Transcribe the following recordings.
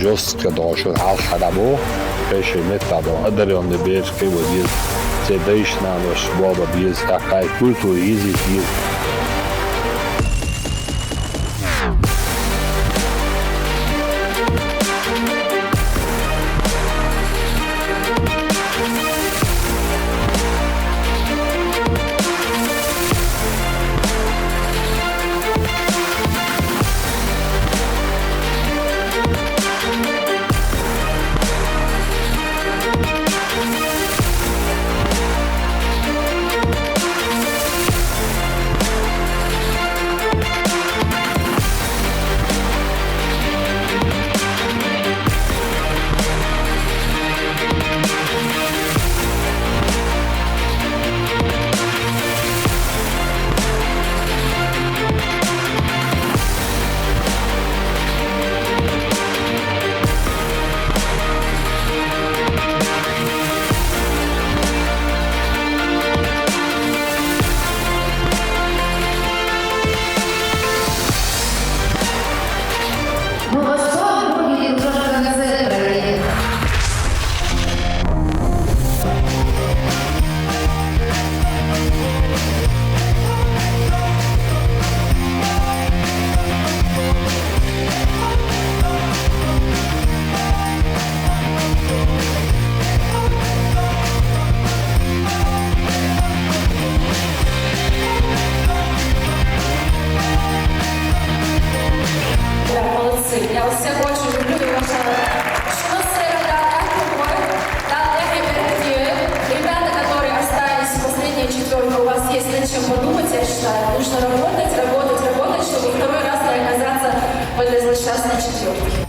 жестко должен алхадабо, пеше метадо, одаренный бежкой вот есть, те даешь нам швоба без какая культура язык есть. Я вас всех очень люблю и уважаю. Ребята, которые остались в последней четверке, у вас есть над чем подумать, я считаю. Нужно работать, работать, работать, чтобы второй раз не оказаться в этой злосчастной четверке.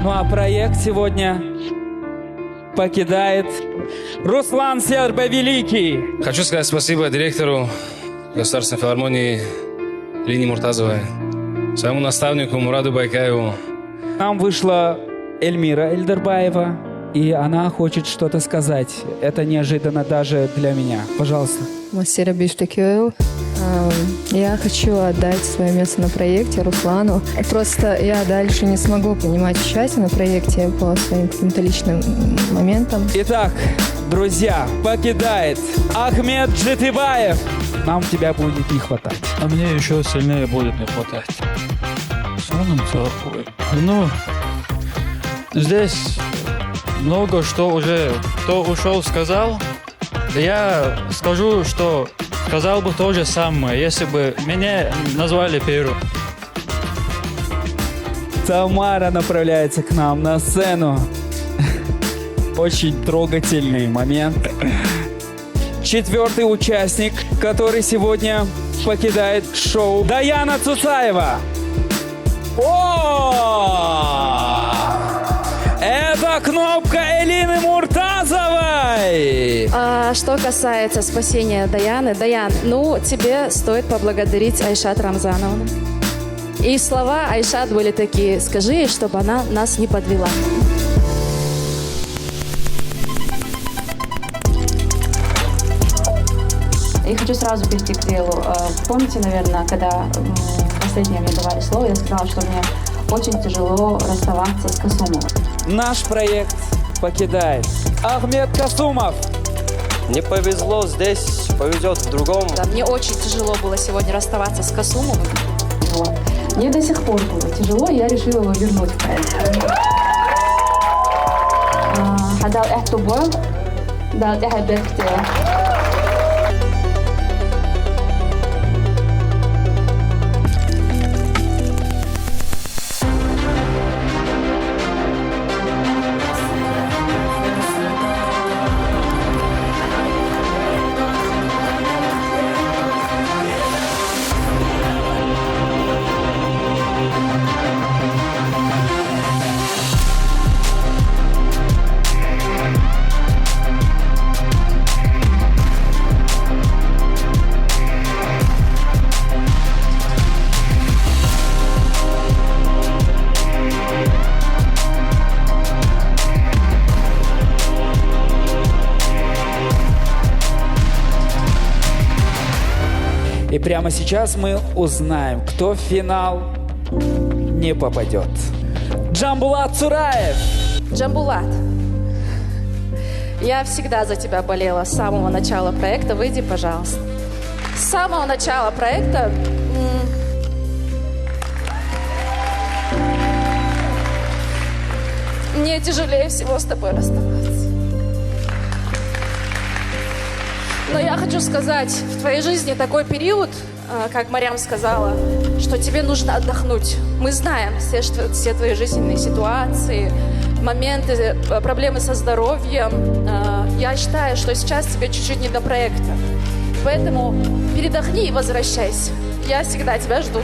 Ну а проект сегодня покидает Руслан Сербо-Великий. Хочу сказать спасибо директору Государственной филармонии Лине Муртазовой, своему наставнику Мураду Байкаеву. Нам вышла Эльмира Эльдербаева, и она хочет что-то сказать. Это неожиданно даже для меня. Пожалуйста. Мастер Биштекёев. Я хочу отдать свое место на проекте Руслану. Просто я дальше не смогу принимать участие на проекте по своим каким-то личным моментам. Итак, друзья, покидает Ахмед Джитибаев. Нам тебя будет не хватать. А мне еще сильнее будет не хватать. Ну, здесь много что уже кто ушел сказал. Я скажу, что сказал бы то же самое, если бы меня назвали первым. Тамара направляется к нам на сцену. Очень трогательный момент. Четвертый участник, который сегодня покидает шоу Даяна Цуцаева. О! Это кнопка Элины Муртазовой. Что касается спасения Даяны, Даян, тебе стоит поблагодарить Айшат Рамзановну. И слова Айшат были такие: скажи ей, чтобы она нас не подвела. Я хочу сразу перейти к делу. Помните, наверное, когда последнее мне давали слово, я сказала, что мне очень тяжело расставаться с Касумовым. Наш проект покидает Ахмед Касумов. Не повезло здесь, повезет в другом. Да, мне очень тяжело было сегодня расставаться с Касумовым. Вот. Мне до сих пор было тяжело, и я решила его вернуть в проект. Хадал эхтубо, дал эхбекте. И прямо сейчас мы узнаем, кто в финал не попадет. Джамбулат Цураев. Джамбулат, я всегда за тебя болела с самого начала проекта. Выйди, пожалуйста. С самого начала проекта мне тяжелее всего с тобой расставаться. Но я хочу сказать, в твоей жизни такой период, как Марьям сказала, что тебе нужно отдохнуть. Мы знаем все твои жизненные ситуации, моменты, проблемы со здоровьем. Я считаю, что сейчас тебе чуть-чуть не до проекта. Поэтому передохни и возвращайся. Я всегда тебя жду.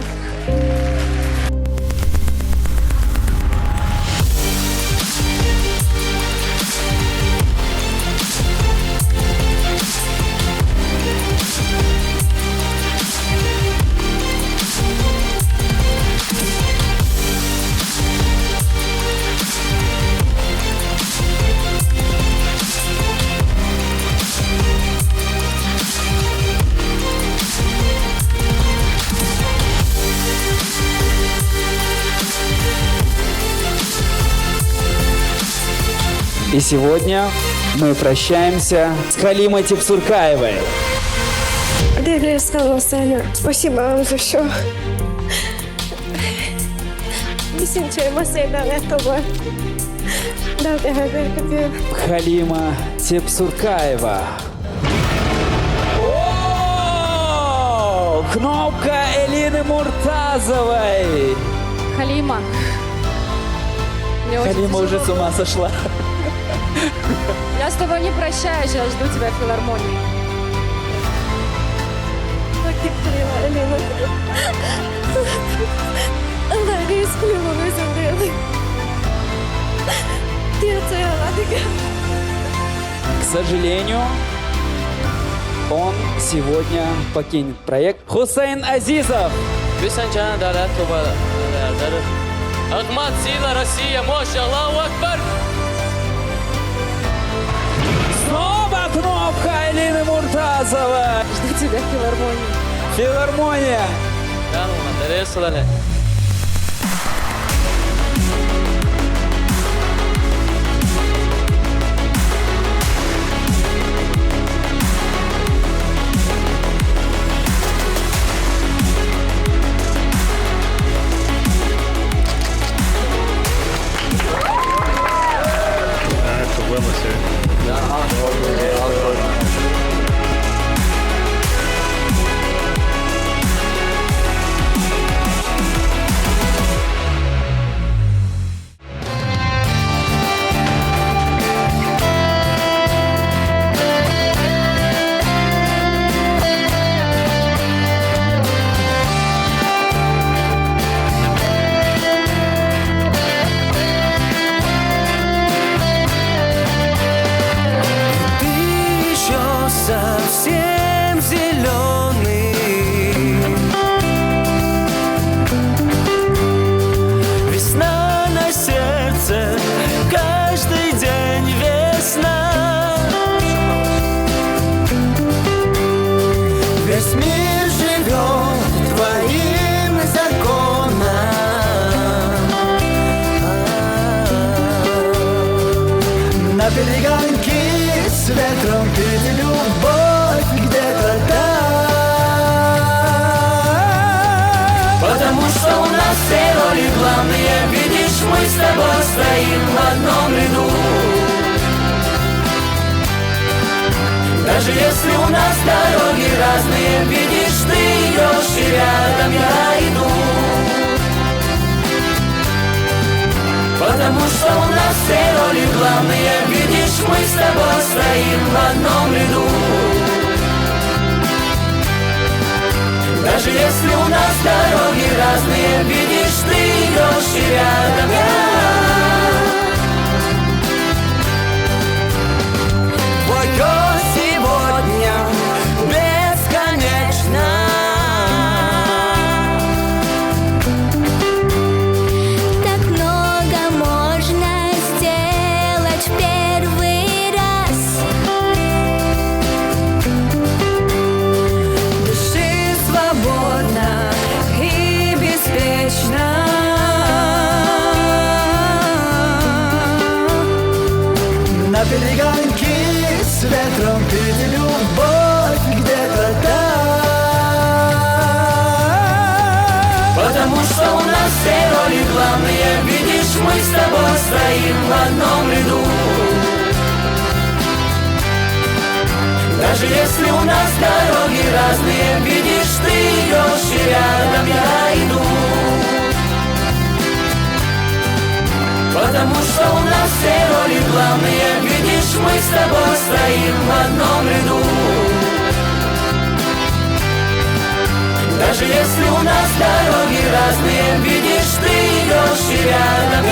И сегодня мы прощаемся с Халимой Тепсуркаевой. Спасибо вам за все. Халима Тепсуркаева. О, кнопка Элины Муртазовой. Халима. Мне очень Халима уже тяжело. с ума сошла. Я с тобой не прощаюсь, я жду тебя в филармонии. К сожалению, он сегодня покинет проект. Хусейн Азизов. Ахмад, сила, Россия, мощь, Аллаху Акбар! Снова кнопка Элины Муртазовой. Жду тебя в филармонии. Филармония. нас все роли главные, видишь, мы с тобой стоим в одном ряду. Даже если у нас дороги разные, видишь, ты идешь и рядом я иду. Потому что у нас все роли главные, видишь, мы с тобой стоим в одном ряду. Даже если у нас дороги разные, видишь, ты идешь и рядом я. Твое сегодня бесконечно. Так много можно сделать в первый раз. Дыши свободно и беспечно. На перегонки с ветром впереди любовь где-то там. Потому что у нас все роли главные, видишь, мы с тобой стоим в одном ряду. Даже если у нас дороги разные, видишь, ты идешь и рядом я иду. Потому что у нас все роли главные, видишь, мы с тобой стоим в одном ряду. Даже если у нас дороги разные, видишь, ты идешь и рядом я.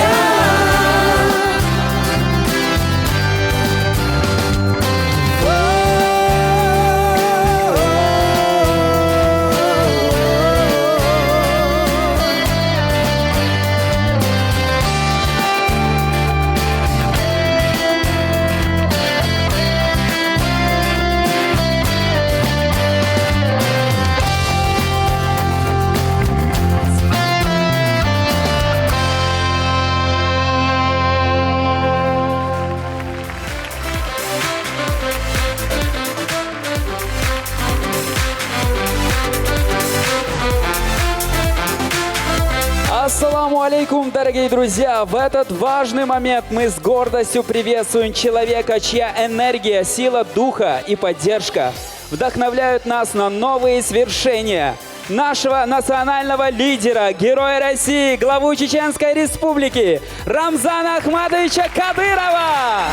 Ассаламу алейкум, дорогие друзья! В этот важный момент мы с гордостью приветствуем человека, чья энергия, сила духа и поддержка вдохновляют нас на новые свершения. Нашего национального лидера, героя России, главу Чеченской Республики Рамзана Ахматовича Кадырова!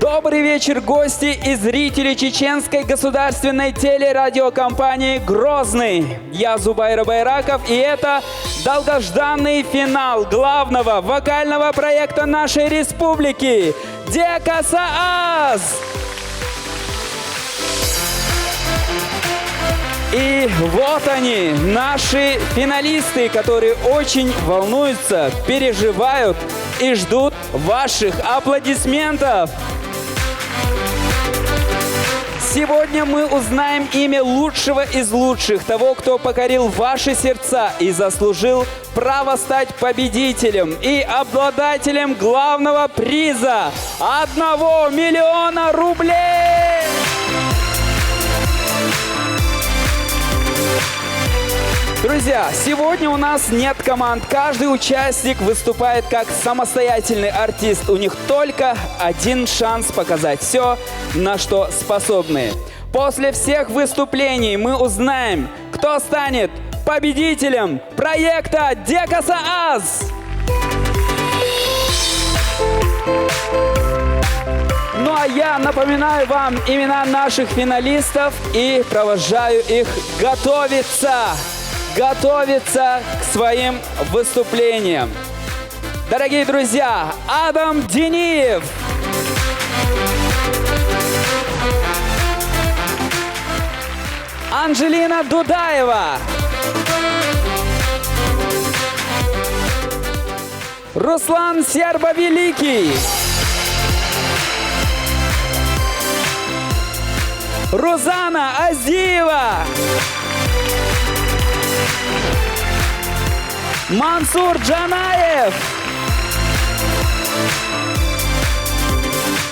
Добрый вечер, гости и зрители Чеченской государственной телерадиокомпании «Грозный». Я Зубайра Байраков, и это долгожданный финал главного вокального проекта нашей республики «Дека Саас». И вот они, наши финалисты, которые очень волнуются, переживают и ждут ваших аплодисментов. Сегодня мы узнаем имя лучшего из лучших, того, кто покорил ваши сердца и заслужил право стать победителем и обладателем главного приза – 1 миллиона рублей! Друзья, сегодня у нас нет команд. Каждый участник выступает как самостоятельный артист. У них только один шанс показать все, на что способны. После всех выступлений мы узнаем, кто станет победителем проекта «Дека Саас». Ну а я напоминаю вам имена наших финалистов и провожаю их готовиться к своим выступлениям. Дорогие друзья, Адам Дениев, Анжелина Дудаева, Руслан Сербовеликий, Рузана Азиева, Мансур Джанаев,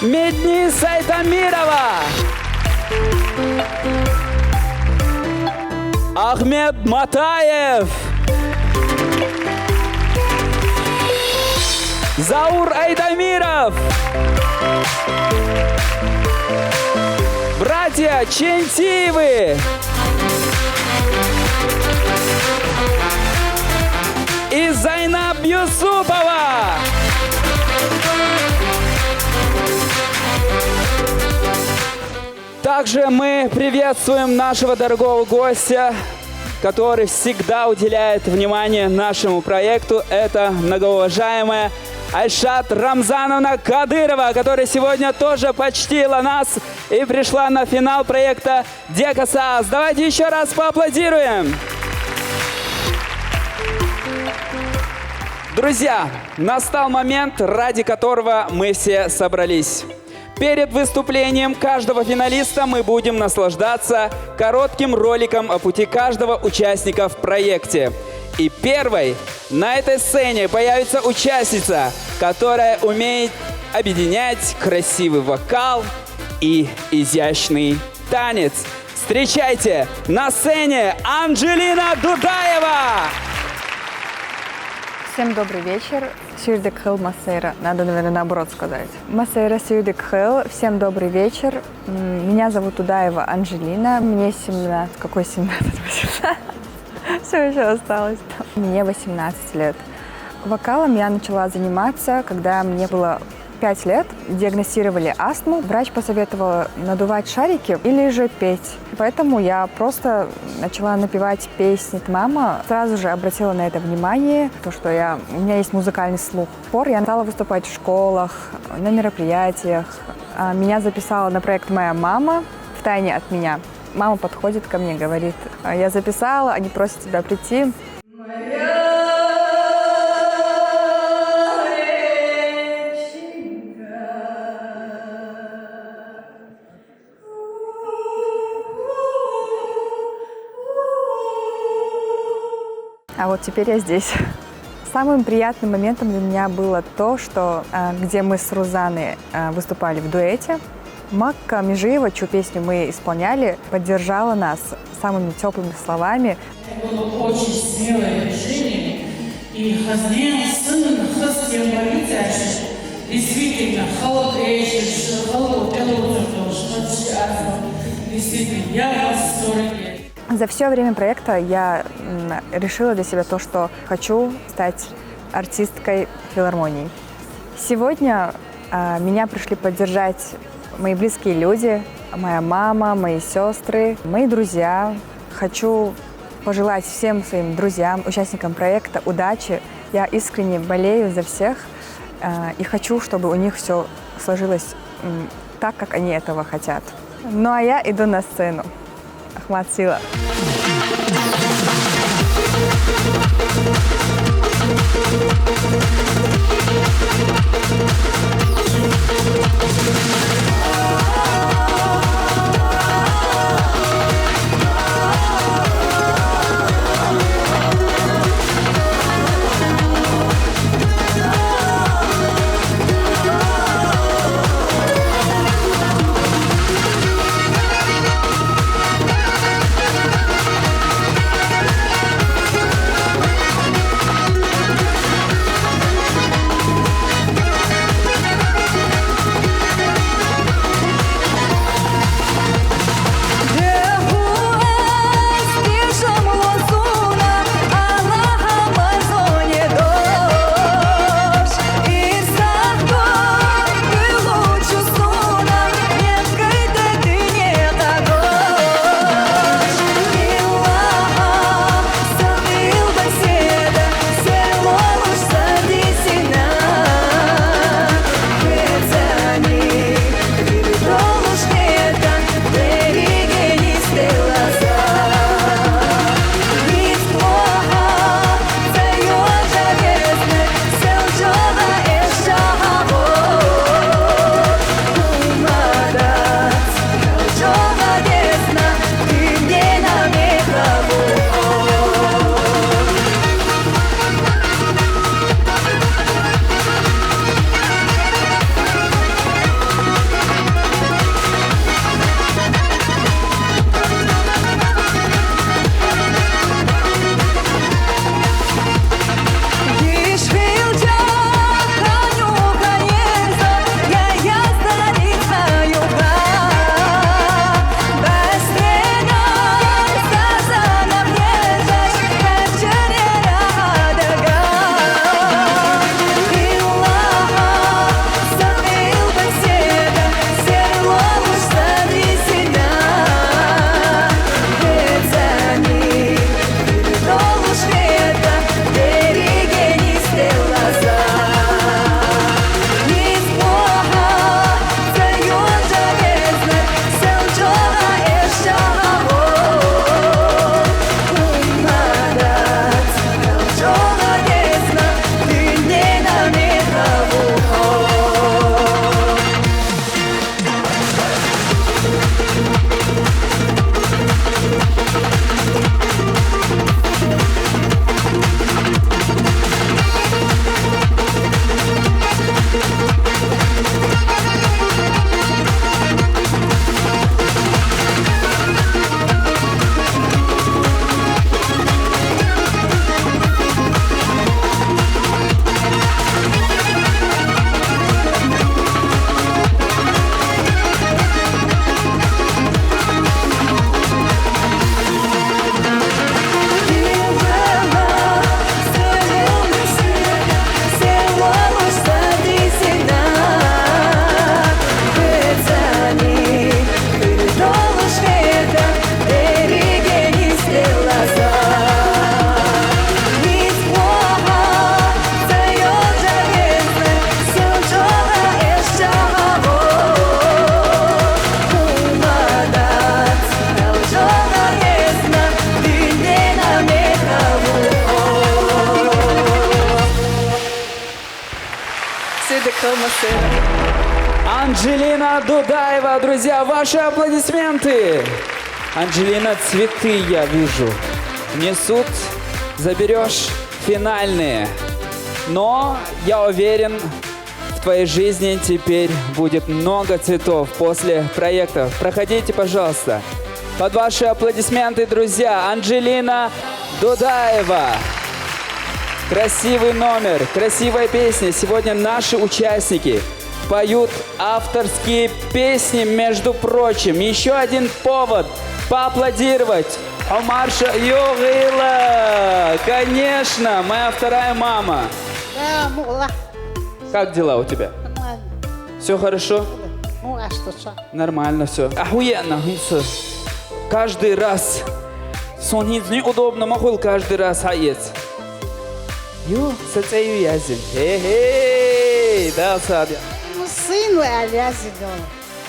Медни Сайтамирова, Ахмед Матаев. Заур Айдамиров. Братья Чентиевы. И Зайнаб Юсупова. Также мы приветствуем нашего дорогого гостя, который всегда уделяет внимание нашему проекту. Это многоуважаемая Айшат Рамзановна Кадырова, которая сегодня тоже почтила нас и пришла на финал проекта Декасас. Давайте еще раз поаплодируем. Друзья, настал момент, ради которого мы все собрались. Перед выступлением каждого финалиста мы будем наслаждаться коротким роликом о пути каждого участника в проекте. И первой на этой сцене появится участница, которая умеет объединять красивый вокал и изящный танец. Встречайте на сцене Анджелина Дудаева! Всем добрый вечер. Сюрдик Хэл Масейра. Надо, наверное, наоборот сказать. Масейра Сюрдик Хэл. Всем добрый вечер. Меня зовут Дудаева Анджелина. Мне 17. Какой 17? 18? Все еще осталось. Мне 18 лет. Вокалом я начала заниматься, когда мне было 5 лет. Диагностировали астму. Врач посоветовал надувать шарики или же петь. Поэтому я просто начала напевать песни «Мама». Сразу же обратила на это внимание, то, что у меня есть музыкальный слух. Я стала выступать в школах, на мероприятиях. Меня записала на проект «Моя мама» втайне от меня. Мама подходит ко мне, говорит: «Я записала, они просят тебя прийти». А вот теперь я здесь. Самым приятным моментом для меня было то, что где мы с Рузаной выступали в дуэте, Макка Межиева, чью песню мы исполняли, поддержала нас самыми теплыми словами. Это было очень смелое решение, и Хазне сын Хазтем Борисович действительно действительно, я в восторге. За все время проекта я решила для себя то, что хочу стать артисткой филармонии. Сегодня меня пришли поддержать мои близкие люди, моя мама, мои сестры, мои друзья. Хочу пожелать всем своим друзьям, участникам проекта удачи. Я искренне болею за всех и хочу, чтобы у них все сложилось так, как они этого хотят. Ну а я иду на сцену. Ахмад Сила. Анджелина Дудаева, друзья, ваши аплодисменты. Анджелина, цветы, я вижу, несут, заберешь финальные. Но я уверен, в твоей жизни теперь будет много цветов после проекта. Проходите, пожалуйста. Под ваши аплодисменты, друзья, Анджелина Дудаева. Красивый номер, красивая песня. Сегодня наши участники поют авторские песни, между прочим. Еще один повод поаплодировать. Омарша Йогила. Конечно, моя вторая мама. Да, мула. Как дела у тебя? Нормально. Все хорошо? Ну, а что? Нормально все. Охуенно. Каждый раз. Сон неудобно, могу каждый раз хаец. Ю, сацею язин. Эй, да, садя. Сыну алязин.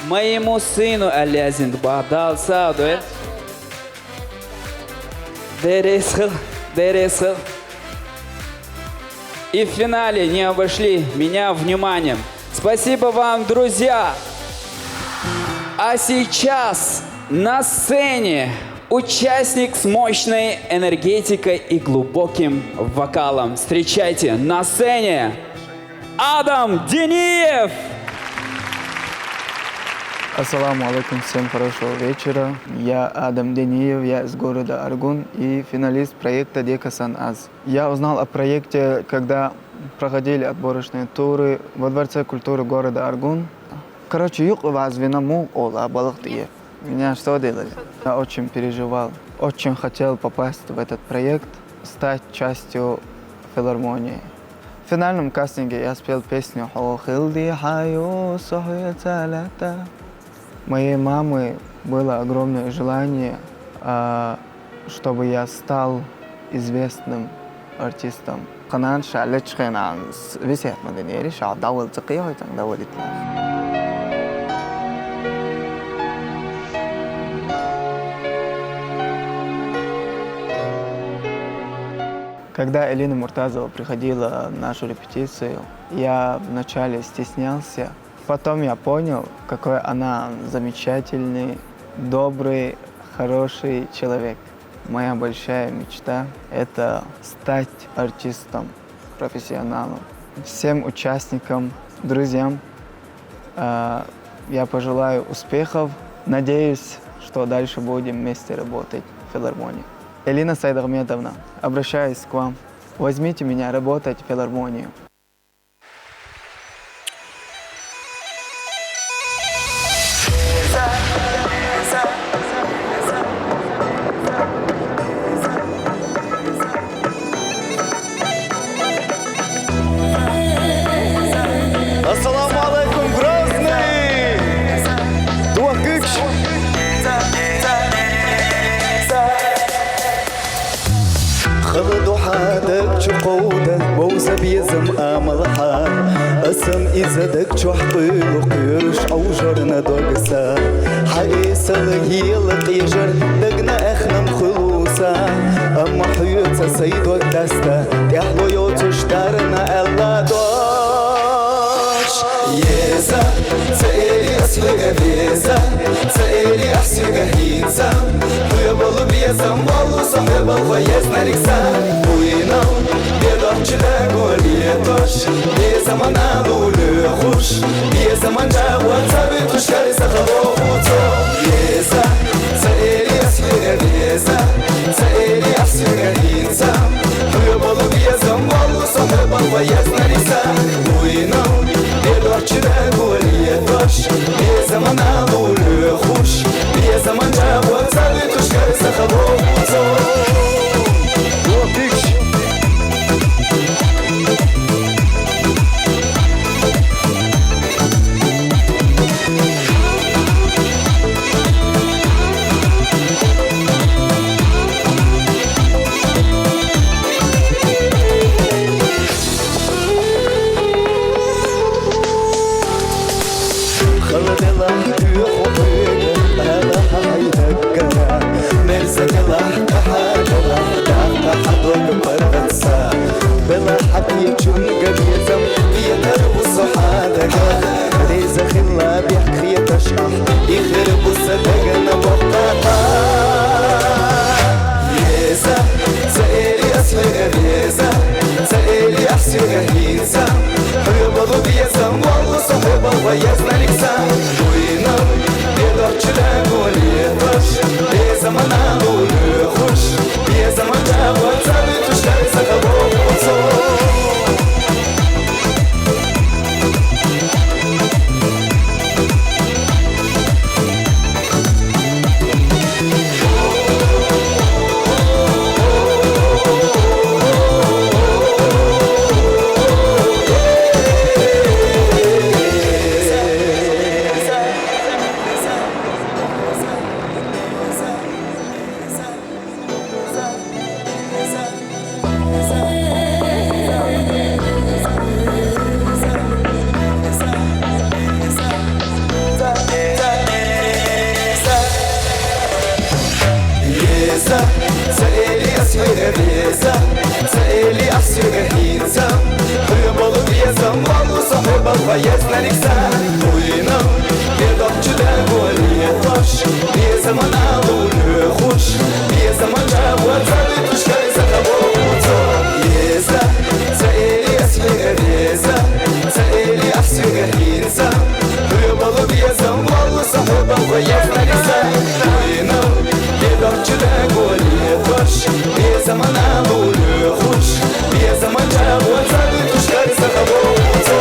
Моему сыну алязин, да, саду. Дересхл. И в финале не обошли меня вниманием. Спасибо вам, друзья. А сейчас на сцене участник с мощной энергетикой и глубоким вокалом. Встречайте на сцене Адам Дениев! Ассаламу алейкум, всем хорошего вечера. Я Адам Дениев, я из города Аргун и финалист проекта Декасан Аз. Я узнал о проекте, когда проходили отборочные туры во Дворце культуры города Аргун. Короче, меня что делали? Я очень переживал, очень хотел попасть в этот проект, стать частью филармонии. В финальном кастинге я спел песню Моей мамы было огромное желание, чтобы я стал известным артистом. Когда Элина Муртазова приходила на нашу репетицию, я вначале стеснялся. Потом я понял, какой она замечательный, добрый, хороший человек. Моя большая мечта – это стать артистом, профессионалом. Всем участникам, друзьям я пожелаю успехов. Надеюсь, что дальше будем вместе работать в филармонии. Элина Сайдахметовна, обращаюсь к вам. Возьмите меня работать в филармонию. Ассаламу алейкум, Грозный! Дуакыч! خلدو حادك شقودة بوزة بيزم آملحا أسم إزدك شحطيلو قيرش أوجرنا دوغسا حقيسة لهيلق يجر دقنا أخنا مخلوصا أما حيوتة سيدوك دستا تحلو يوتش دارنا ألا دوش يزا تألي أسلقة بيزا تألي أحسقة هيتزا حيبالو بيزم والو صحيبال ويزنا ركسا وينام بيضحشدا قوليتوش بيزمان آلو لخوش بيزمان جاوة تابتوش كاريسا خلوخوتو يزا تألي أسلقة بيزا تألي أحسقة هيتزا حيبالو بيزم والو صحيبال ويزنا ركسا وينام بيضحشدا قوليتوش بيزمان آلو لخوش بيزمان جاوة تابتوش كاريسا خلوخوتو بلا حد يجون قبيزم بيتر وصحاب كخ ريزة خلا بيحكي تشرح يخرب الصدقنا وقتا يزا سائلي أسفل يزا سائلي أحسن يزا حيبض بيزا والله صحبه ويزنا لكسا وينام يدرج لأقول يدرج يزا ما نقول يخش يزا ما نقول زابط وشتري سخبه وصول سائلي أسفل بيزا سائلي أحسن هيزا حيبض بيزا والله صحبه ويزنا لكسا وينام يضرج لأقول يطش بيزا ما نقول يخش بيزا ما نقول زابط وشتري سخبوتو يزا سائلي أسفل بيزا سائلي أحسن هيزا حيبض بيزا والله صحبه ويزنا لكسا وينام يضرج لأقول يطش بيزا ما نقول يخش بيزا ما نقول زابط وشتري سخبوتو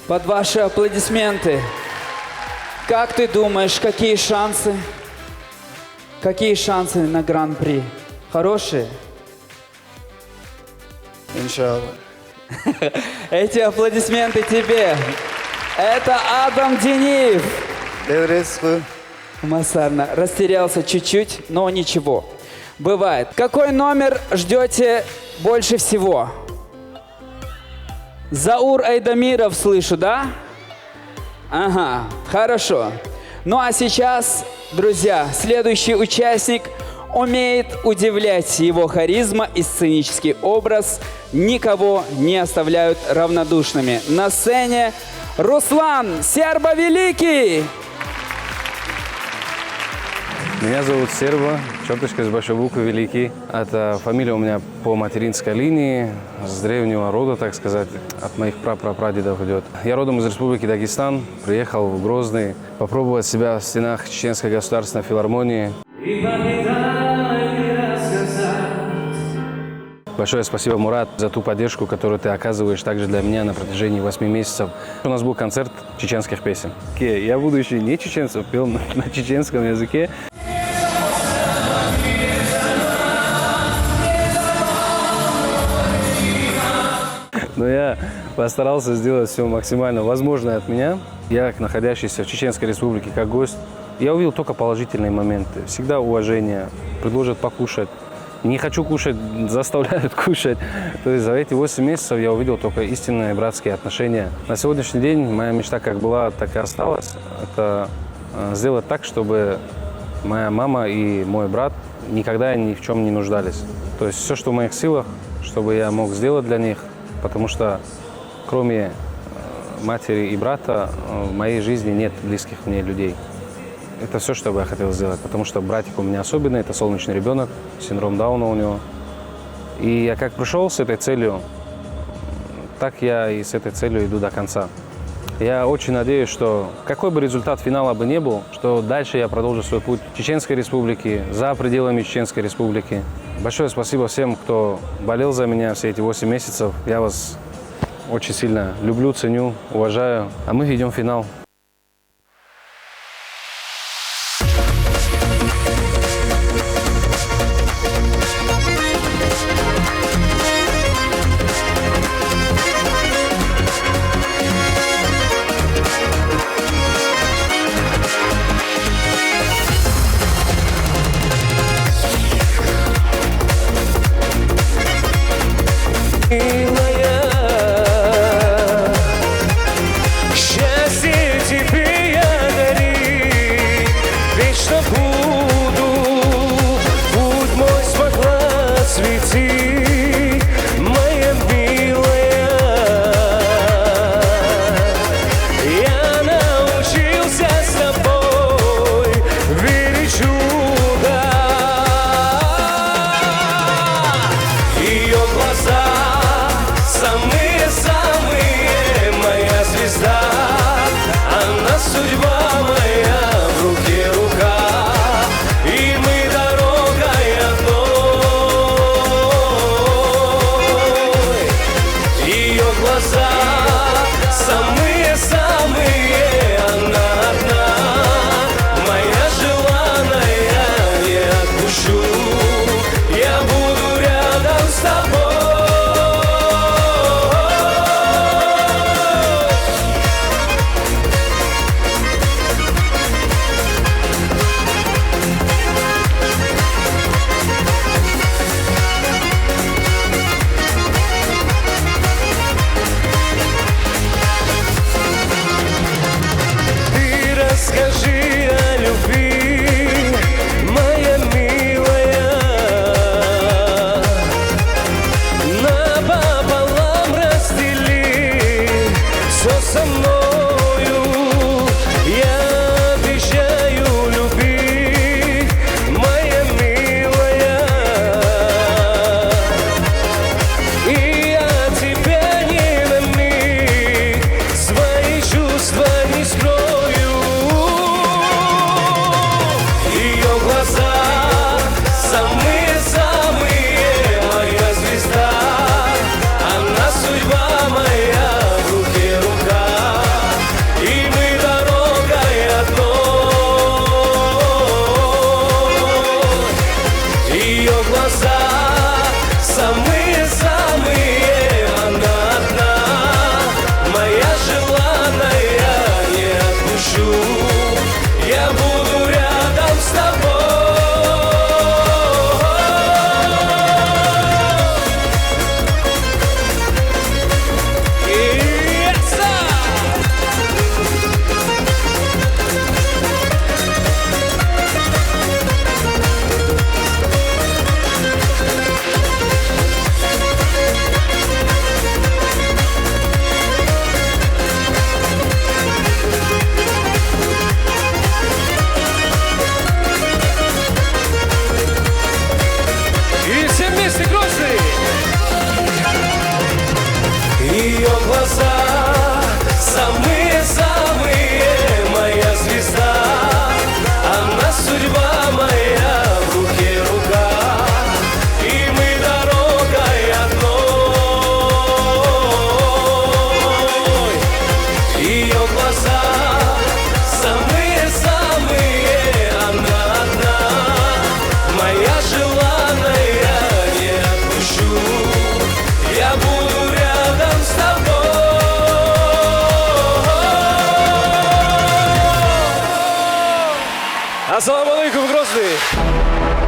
Под ваши аплодисменты. Как ты думаешь, какие шансы? Какие шансы на гран-при? Хорошие? Иншалла. Эти аплодисменты тебе. Это Адам Дениев. Масарна растерялся чуть-чуть, но ничего. Бывает. Какой номер ждете больше всего? Заур Айдамиров слышу, да? Ага, хорошо. Ну а сейчас, друзья, следующий участник умеет удивлять. Его харизма и сценический образ никого не оставляют равнодушными. На сцене Руслан Сербо-Великий. Меня зовут Серба, черточка с большой буквы Великий. Это фамилия у меня по материнской линии, с древнего рода, так сказать, от моих прапрапрадедов идет. Я родом из Республики Дагестан, приехал в Грозный попробовать себя в стенах Чеченской государственной филармонии. Большое спасибо, Мурат, за ту поддержку, которую ты оказываешь также для меня на протяжении 8 месяцев. У нас был концерт чеченских песен. Я, будучи не чеченцем, пел на чеченском языке. Но я постарался сделать все максимально возможное от меня. Я, находящийся в Чеченской Республике как гость, я увидел только положительные моменты. Всегда уважение, предложат покушать. Не хочу кушать, заставляют кушать. То есть за эти 8 месяцев я увидел только истинные братские отношения. На сегодняшний день моя мечта как была, так и осталась. Это сделать так, чтобы моя мама и мой брат никогда ни в чем не нуждались. То есть все, что в моих силах, чтобы я мог сделать для них. Потому что кроме матери и брата в моей жизни нет близких мне людей. Это все, что бы я хотел сделать, потому что братик у меня особенный, это солнечный ребенок, синдром Дауна у него. И я как пришел с этой целью, так я и с этой целью иду до конца. Я очень надеюсь, что какой бы результат финала бы ни был, что дальше я продолжу свой путь в Чеченской Республике, за пределами Чеченской Республики. Большое спасибо всем, кто болел за меня все эти 8 месяцев. Я вас очень сильно люблю, ценю, уважаю. А мы идем в финал. Счастье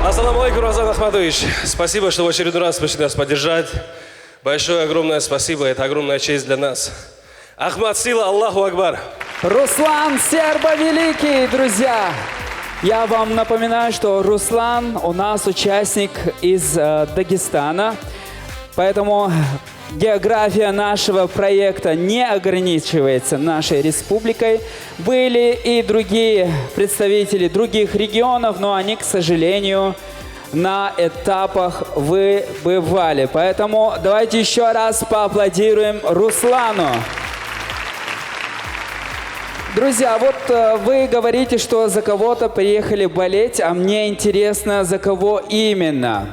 Ассаламу алейкум, Рамзан Ахматович. Спасибо, что в очередной раз пришли нас поддержать. Большое, огромное спасибо. Это огромная честь для нас. Ахмад Сила, Аллаху Акбар. Руслан Сербо-Великий, друзья. Я вам напоминаю, что Руслан у нас участник из Дагестана. Поэтому география нашего проекта не ограничивается нашей республикой. Были и другие представители других регионов, но они, к сожалению, на этапах выбывали. Поэтому давайте еще раз поаплодируем Руслану. Друзья, вот вы говорите, что за кого-то приехали болеть, а мне интересно, за кого именно.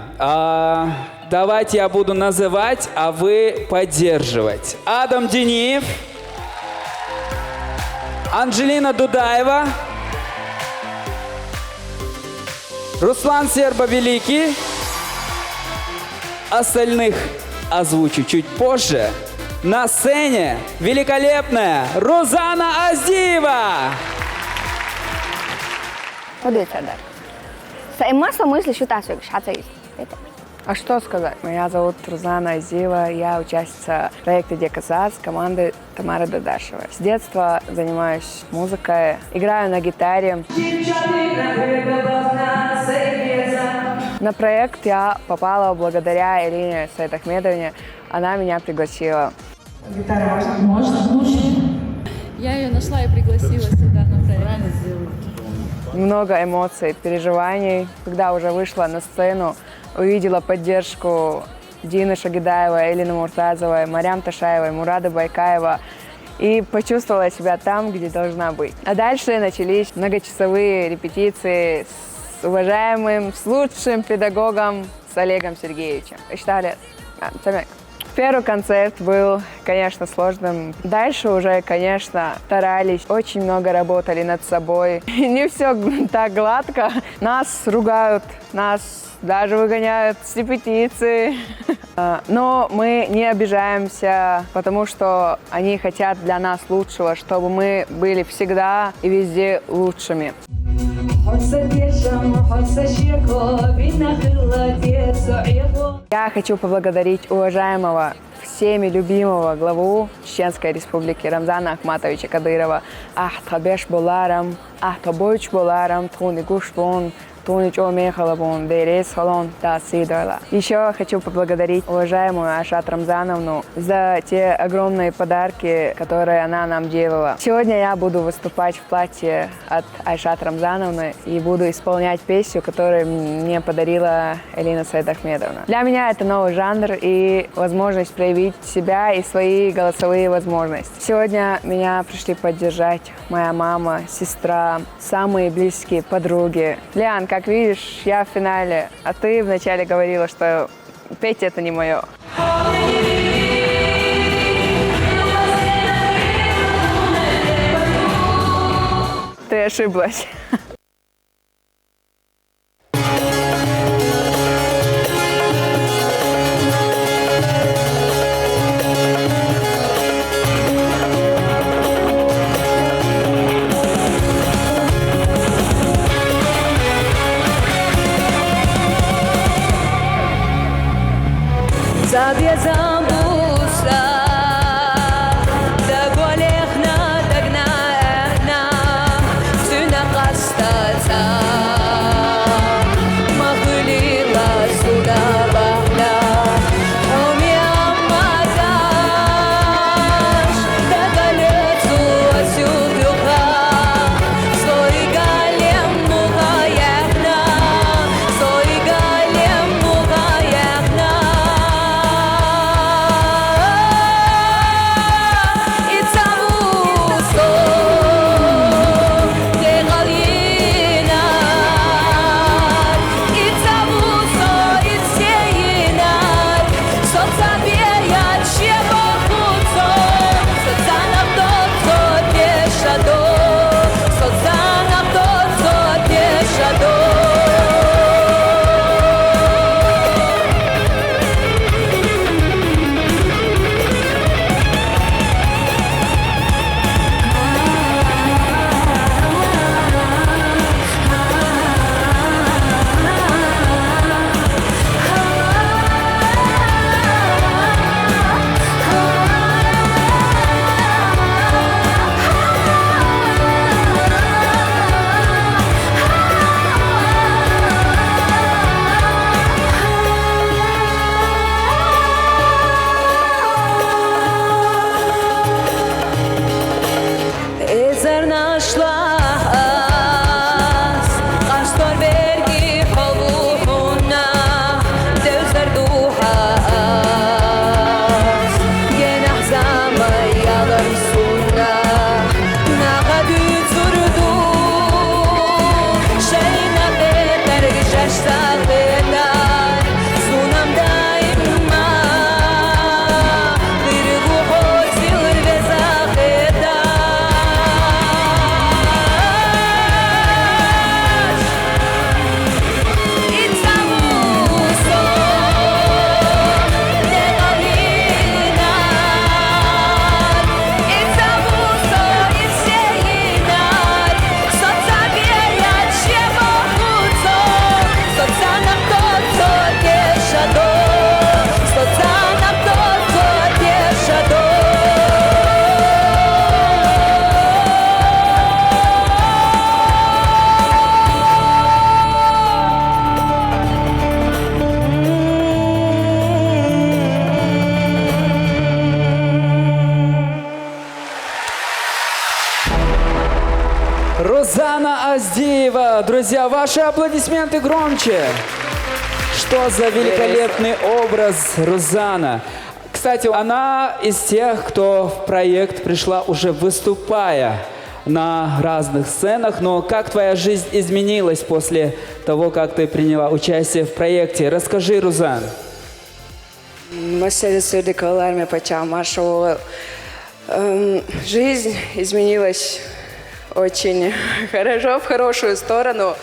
Давайте я буду называть, а вы поддерживать. Адам Дениев, Анджелина Дудаева, Руслан Сербо-Великий. Остальных озвучу чуть позже. На сцене великолепная Рузана Аздиева. А что сказать? Меня зовут Рузана Аздиева, я участница проекта Деказас команды Тамары Дадашевой. С детства занимаюсь музыкой, играю на гитаре. На проект я попала благодаря Элине Сайдахмедовне. Она меня пригласила. Гитара можно? Можно. Я ее нашла и пригласила сюда на проект. Много эмоций, переживаний. Когда уже вышла на сцену, увидела поддержку Дины Шагидаевой, Элины Муртазовой, Марьям Ташаевой, Мурада Байкаева и почувствовала себя там, где должна быть. А дальше начались многочасовые репетиции с уважаемым, с лучшим педагогом, с Олегом Сергеевичем. Первый концерт был, конечно, сложным. Дальше уже, конечно, старались, очень много работали над собой. Не все так гладко. Нас ругают, нас даже выгоняют с репетиции. Но мы не обижаемся, потому что они хотят для нас лучшего, чтобы мы были всегда и везде лучшими. Я хочу поблагодарить уважаемого, всеми любимого главу Чеченской Республики Рамзана Ахматовича Кадырова. Ахтабеш боларам, ахтабойч боларам, тунигуш бон, тунич омехалабон, дерес халон, да сидорла. Еще хочу поблагодарить уважаемую Айшат Рамзановну за те огромные подарки, которые она нам делала. Сегодня я буду выступать в платье от Айшат Рамзановны и буду исполнять песню, которую мне подарила Элина Сайдахмедовна. Для меня это новый жанр и возможность проявить себя и свои голосовые возможности. Сегодня меня пришли поддержать моя мама, сестра, самые близкие подруги. Лиан, как видишь, я в финале, а ты вначале говорила, что петь это не мое. Ты ошиблась. Пожалуйста, друзья, ваши аплодисменты громче. Что за великолепный образ Рузана. Кстати, она из тех, кто в проект пришла уже выступая на разных сценах. Но как твоя жизнь изменилась после того, как ты приняла участие в проекте? Расскажи, Рузан. Жизнь изменилась очень хорошо, в хорошую сторону.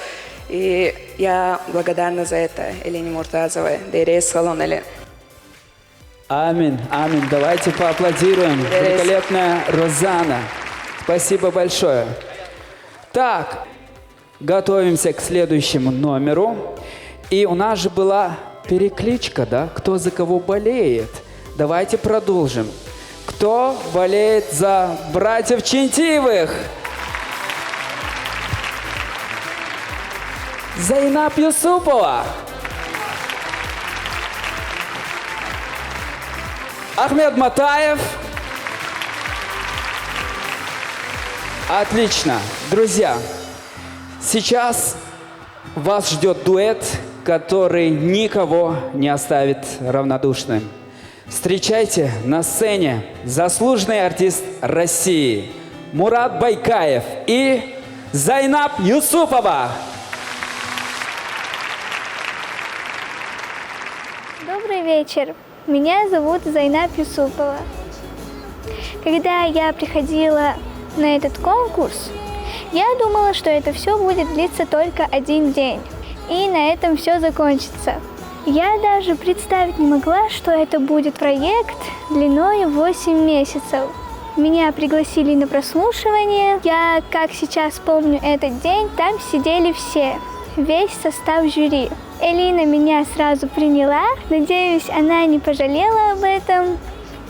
И я благодарна за это Елене Муртазовой, Дейрес Салонеле. Аминь, аминь. Давайте поаплодируем. Великолепная Рузана. Спасибо большое. Так, готовимся к следующему номеру. И у нас же была перекличка, да? Кто за кого болеет. Давайте продолжим. Кто болеет за братьев Чинтиевых? Зайнаб Юсупова. Ахмед Матаев. Отлично. Друзья, сейчас вас ждет дуэт, который никого не оставит равнодушным. Встречайте на сцене заслуженный артист России Мурат Байкаев и Зайнаб Юсупова. Добрый вечер. Меня зовут Зайнаб Юсупова. Когда я приходила на этот конкурс, я думала, что это все будет длиться только один день. И на этом все закончится. Я даже представить не могла, что это будет проект длиной 8 месяцев. Меня пригласили на прослушивание. Я, как сейчас помню этот день, там сидели все, весь состав жюри. Элина меня сразу приняла. Надеюсь, она не пожалела об этом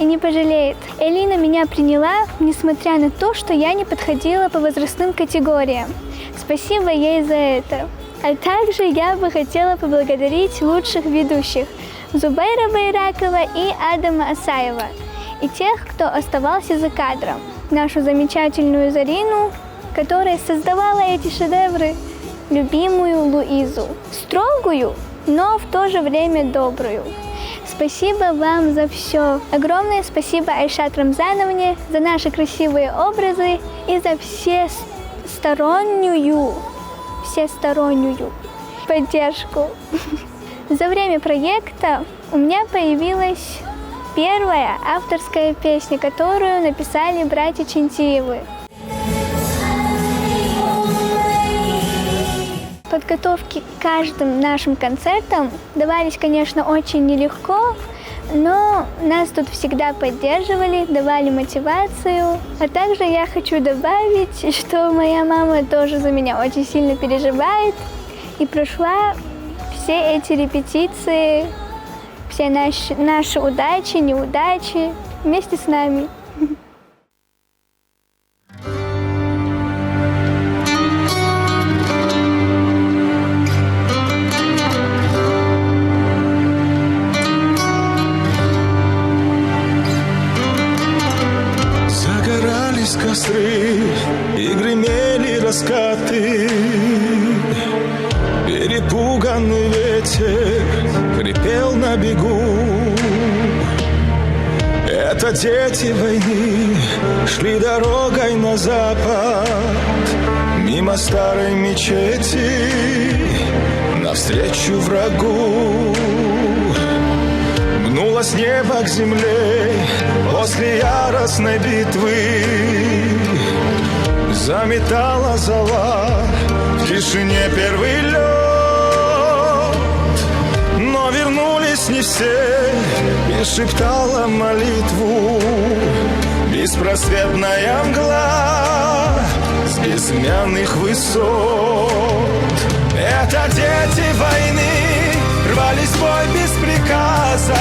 и не пожалеет. Элина меня приняла, несмотря на то, что я не подходила по возрастным категориям. Спасибо ей за это. А также я бы хотела поблагодарить лучших ведущих Зубайра Байракова и Адама Асаева, и тех, кто оставался за кадром. Нашу замечательную Зарину, которая создавала эти шедевры, любимую Луизу, строгую, но в то же время добрую. Спасибо вам за все. Огромное спасибо Айшат Рамзановне за наши красивые образы и за всестороннюю поддержку. За время проекта у меня появилась первая авторская песня, которую написали братья Чинтиевы. Подготовки к каждым нашим концертам давались, конечно, очень нелегко, но нас тут всегда поддерживали, давали мотивацию. А также я хочу добавить, что моя мама тоже за меня очень сильно переживает и прошла все эти репетиции, все наши удачи, неудачи вместе с нами. Костры и гремели раскаты, перепуганный ветер хрипел на бегу. Это дети войны шли дорогой на запад, мимо старой мечети, навстречу врагу. Гнулось небо к земле после яростной битвы, заметала зола в тишине первый лед. Но вернулись не все, и шептала молитву беспросветная мгла с безымянных высот. Это дети войны рвались в бой без приказа.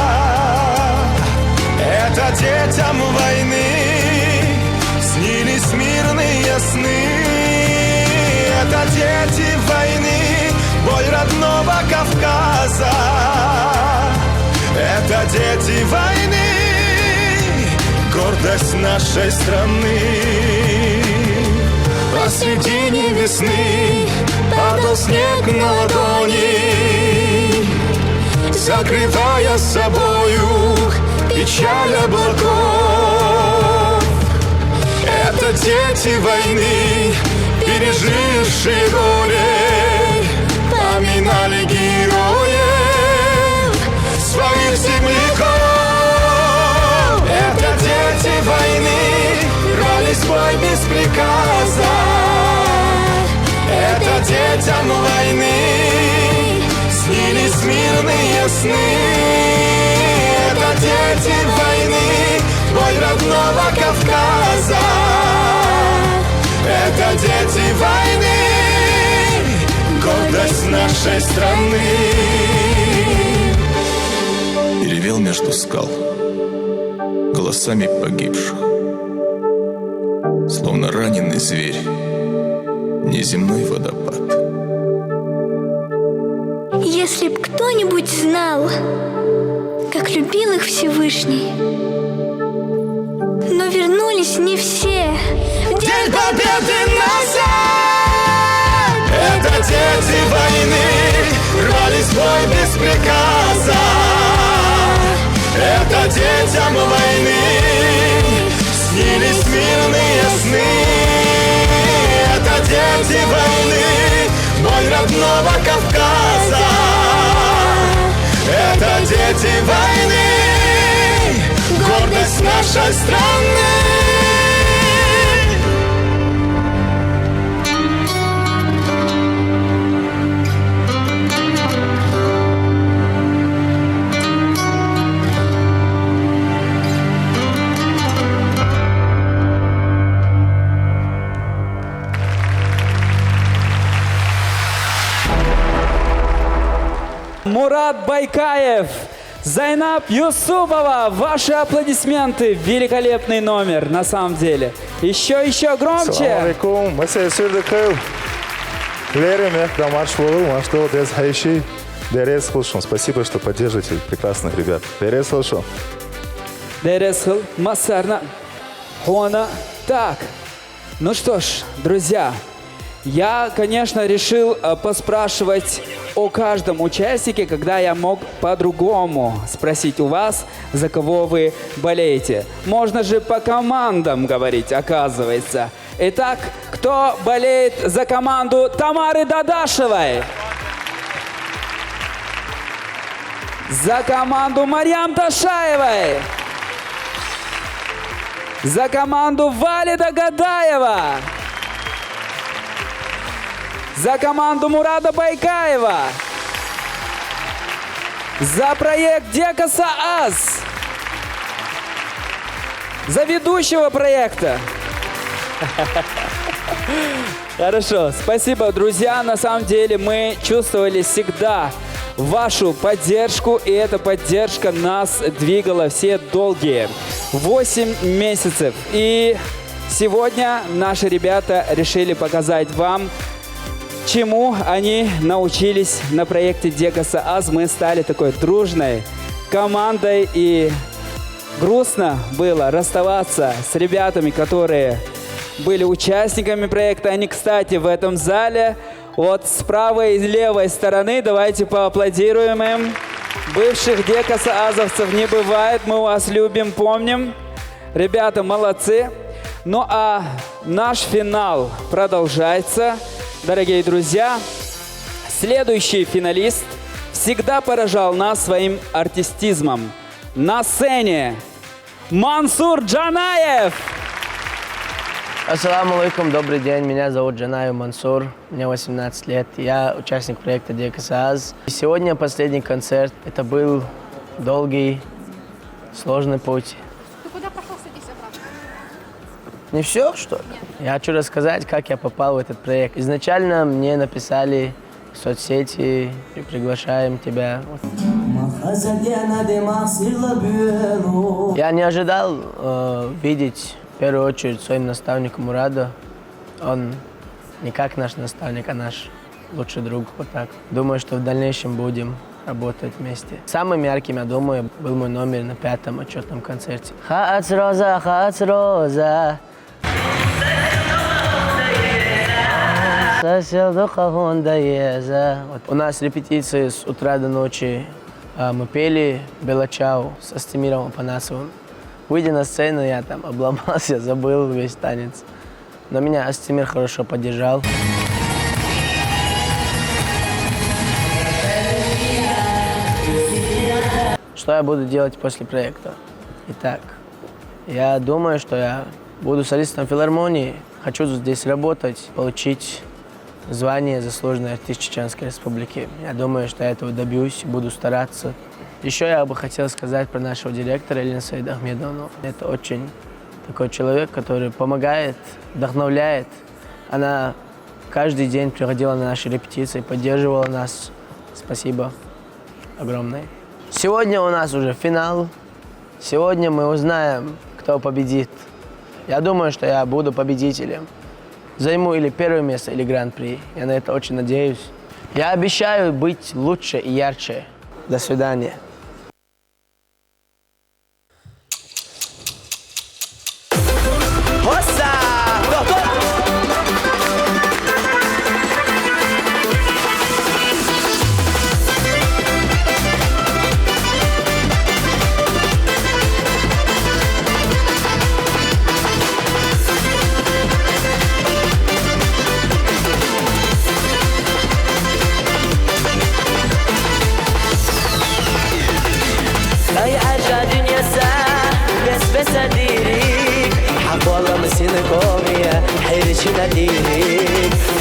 Это детям войны снились мирные сны. Это дети войны, боль родного Кавказа. Это дети войны, гордость нашей страны. Посредине весны, падал снег на ладони, закрывая собою печаль облаков. Это дети войны, пережившие горе, поминали героев своих земляков. Это дети войны, рвались в бой без приказа. Это детям войны снились мирные сны. Это дети войны, боль родного Кавказа. Это дети войны, гордость нашей страны. И ревел между скал голосами погибших, словно раненый зверь, неземной водопад. Если б кто-нибудь знал, как любил их Всевышний, но вернулись не все. День победы назад! Это дети войны, рвались в бой без приказа. Это детям войны снились мирные сны. Это дети войны, боль родного Кавказа. Это дети войны, гордость нашей страны. Мурад Байкаев, Зайнаб Юсупова, ваши аплодисменты, великолепный номер, на самом деле. Еще громче. Салам алейкум, Масей Сюрдеков. Лерим, я Дамарш Волу, Маштол, Дез Хайши, Дерез Хулшон. Спасибо, что поддерживаете прекрасных ребят. Дерез Хулшон. Дерез Хул, Масарна, Хона. Так, ну что ж, друзья, я, конечно, решил поспрашивать о каждом участнике, когда я мог по-другому спросить у вас, за кого вы болеете. Можно же по командам говорить, оказывается. Итак, кто болеет за команду Тамары Дадашевой? За команду Марьям Ташаевой? За команду Валида Гадаева? За команду Мурада Байкаева. За проект Декаса АЗ. За ведущего проекта. Хорошо, спасибо, друзья. На самом деле мы чувствовали всегда вашу поддержку, и эта поддержка нас двигала все долгие 8 месяцев. И сегодня наши ребята решили показать вам, чему они научились на проекте Декаса АЗ. Мы стали такой дружной командой, и грустно было расставаться с ребятами, которые были участниками проекта. Они, кстати, в этом зале, вот с правой и левой стороны. Давайте поаплодируем им. Бывших Декаса АЗовцев не бывает, мы вас любим, помним. Ребята молодцы. Ну а наш финал продолжается. Дорогие друзья, следующий финалист всегда поражал нас своим артистизмом. На сцене Мансур Джанаев. Ассаламу алейкум, добрый день, меня зовут Джанаев Мансур, мне 18 лет, я участник проекта Декаса АЗ. Сегодня последний концерт, это был долгий, сложный путь. Ты куда пошел, садись обратно? Не все, что ли? Нет. Я хочу рассказать, как я попал в этот проект. Изначально мне написали в соцсети, приглашаем тебя. Я не ожидал видеть в первую очередь своим наставником Мурада. Он не как наш наставник, а наш лучший друг, вот так. Думаю, что в дальнейшем будем работать вместе. Самым ярким, я думаю, был мой номер на 5-м отчетном концерте. Хац роза, У нас репетиции с утра до ночи. Мы пели «Белачау» с Астемиром Апанасовым. Выйдя на сцену, я там обломался, забыл весь танец. Но меня Астемир хорошо поддержал. Что я буду делать после проекта? Итак, я думаю, что я буду солистом филармонии. Хочу здесь работать, получить звание «Заслуженный артист Чеченской Республики». Я думаю, что я этого добьюсь, буду стараться. Еще я бы хотел сказать про нашего директора Элину Саидахмедовну. Это очень такой человек, который помогает, вдохновляет. Она каждый день приходила на наши репетиции, поддерживала нас. Спасибо огромное. Сегодня у нас уже финал. Сегодня мы узнаем, кто победит. Я думаю, что я буду победителем. Займу или первое место, или гран-при. Я на это очень надеюсь. Я обещаю быть лучше и ярче. До свидания.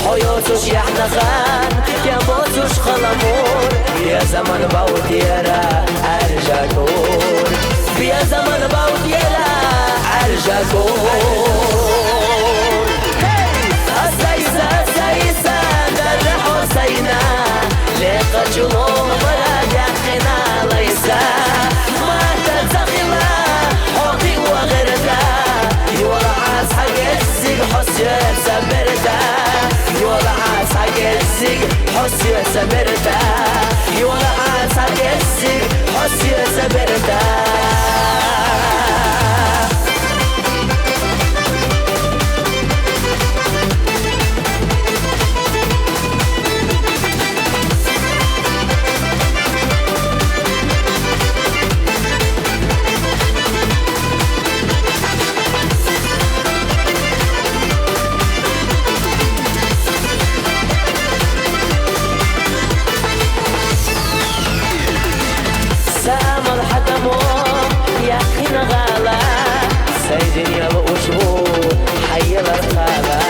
حياتش يحنخان يا موتش خلامور يا زمان باود يرا ارجع كور يا زمان باود يرا ارجع كور السيسة السيسة درح حسينا لقى جلوم ولا دخنا ليسا ما تتخلا حقي وغيرتا يورا عاز حق الزيق حسيت سبرتا يولا عاز حق الزيق حسيت سبرتا يولا عاز حق الزيق حسيت سبرتا Соединял ушву, حيل الخلا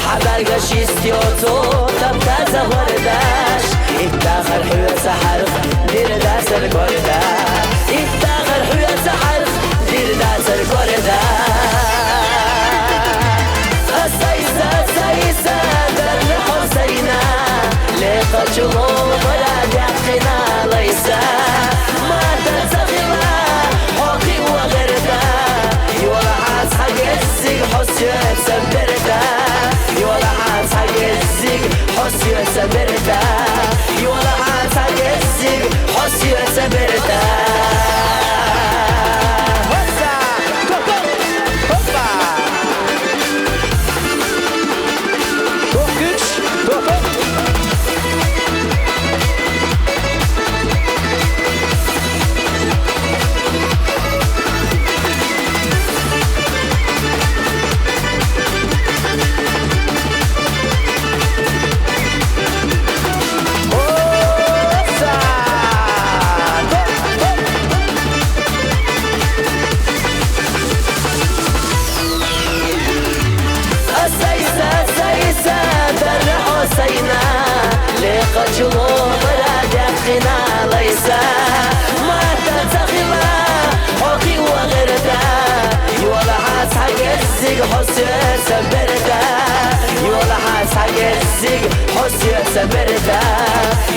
حبالك شيستيوتو تبقى زغرداش اتاخر حوية سحرق دير داس القردة اتاخر حوية سحرق دير داس القردة السيسة السيسة در حسينا لقى جلوم ولا دقنا ليسا ما تتخلا حقي وغردة يولا عاز حق الزيق حسيت سبرتا يولا عاز حق الزيق حسيت سبرتا يولا عاز حق الزيق حسيت سبرتا لقى جلوم ولا دخنا ليسا ما تتخلا حقي وغيرتا يولا عاز حق الزيق حسيت سبرتا يولا عاز حق الزيق حسيت سبرتا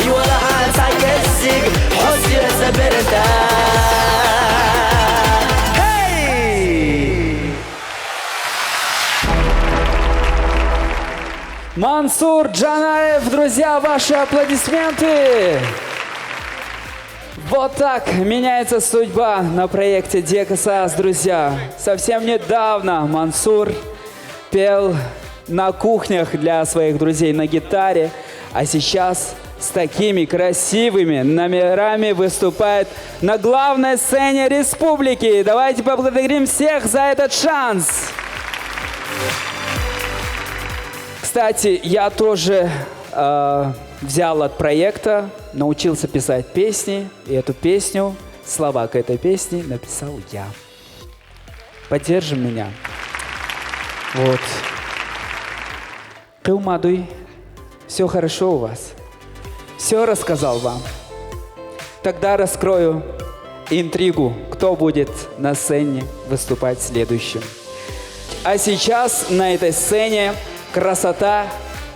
يولا عاز حق الزيق حسيت سبرتا Мансур Джанаев, друзья, ваши аплодисменты! Вот так меняется судьба на проекте Декасас, друзья. Совсем недавно Мансур пел на кухнях для своих друзей на гитаре, а сейчас с такими красивыми номерами выступает на главной сцене республики. Давайте поблагодарим всех за этот шанс. Кстати, я тоже взял от проекта, научился писать песни, и эту песню, слова к этой песне написал я. Поддержим меня. Вот. Кылмадуй, все хорошо у вас. Все рассказал вам. Тогда раскрою интригу, кто будет на сцене выступать следующим. А сейчас на этой сцене красота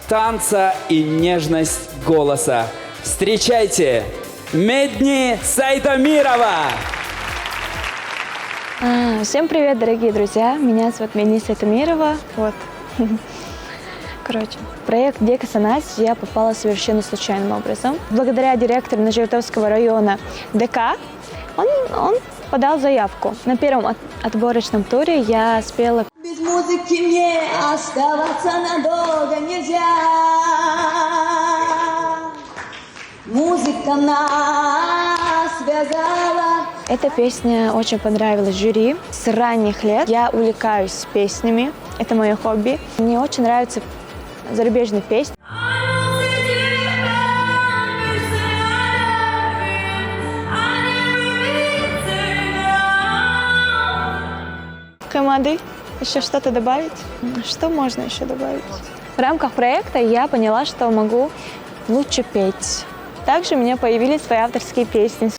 танца и нежность голоса. Встречайте, Медни Сайтамирова! Всем привет, дорогие друзья! Меня зовут Медни Сайтамирова. Вот. Короче, в проект «Дека Санать» я попала совершенно случайным образом. Благодаря директору Нажиротовского района ДК он подал заявку. На первом отборочном туре я спела. Без музыки мне оставаться надолго нельзя. Музыка нас связала. Эта песня очень понравилась жюри. С ранних лет я увлекаюсь песнями. Это мое хобби. Мне очень нравятся зарубежные песни. Команды, еще что-то добавить? Что можно еще добавить? В рамках проекта я поняла, что могу лучше петь. Также у меня появились свои авторские песни.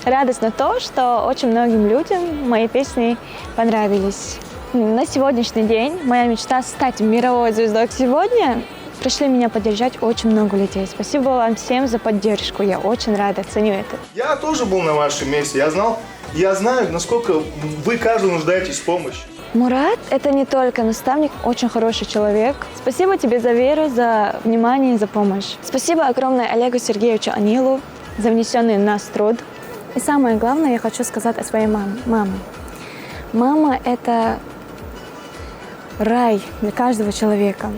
Радостно то, что очень многим людям мои песни понравились. На сегодняшний день моя мечта стать мировой звездой. Сегодня пришли меня поддержать очень много людей. Спасибо вам всем за поддержку. Я очень рада, ценю это. Я тоже был на вашем месте. Я знаю, насколько вы каждый нуждаетесь в помощи. Мурат – это не только наставник, очень хороший человек. Спасибо тебе за веру, за внимание и за помощь. Спасибо огромное Олегу Сергеевичу Анилу за внесенный в нас труд. И самое главное, я хочу сказать о своей маме. Мама – это рай для каждого человека.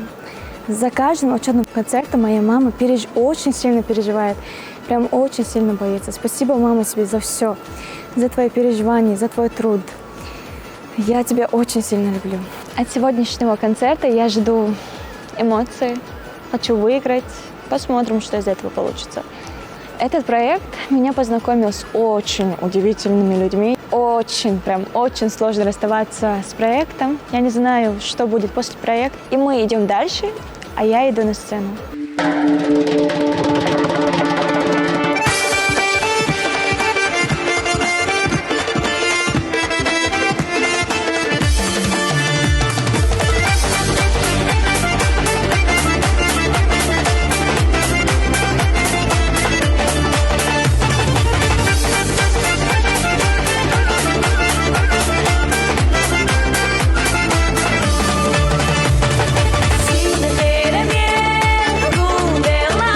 За каждым учебным концертом моя мама очень сильно переживает, прям очень сильно боится. Спасибо, мама, тебе за все, за твои переживания, за твой труд. Я тебя очень сильно люблю. От сегодняшнего концерта я жду эмоций, хочу выиграть, посмотрим, что из этого получится. Этот проект меня познакомил с очень удивительными людьми. Очень сложно расставаться с проектом. Я не знаю, что будет после проекта. И мы идем дальше, а я иду на сцену. Si me quiere bien, algún de la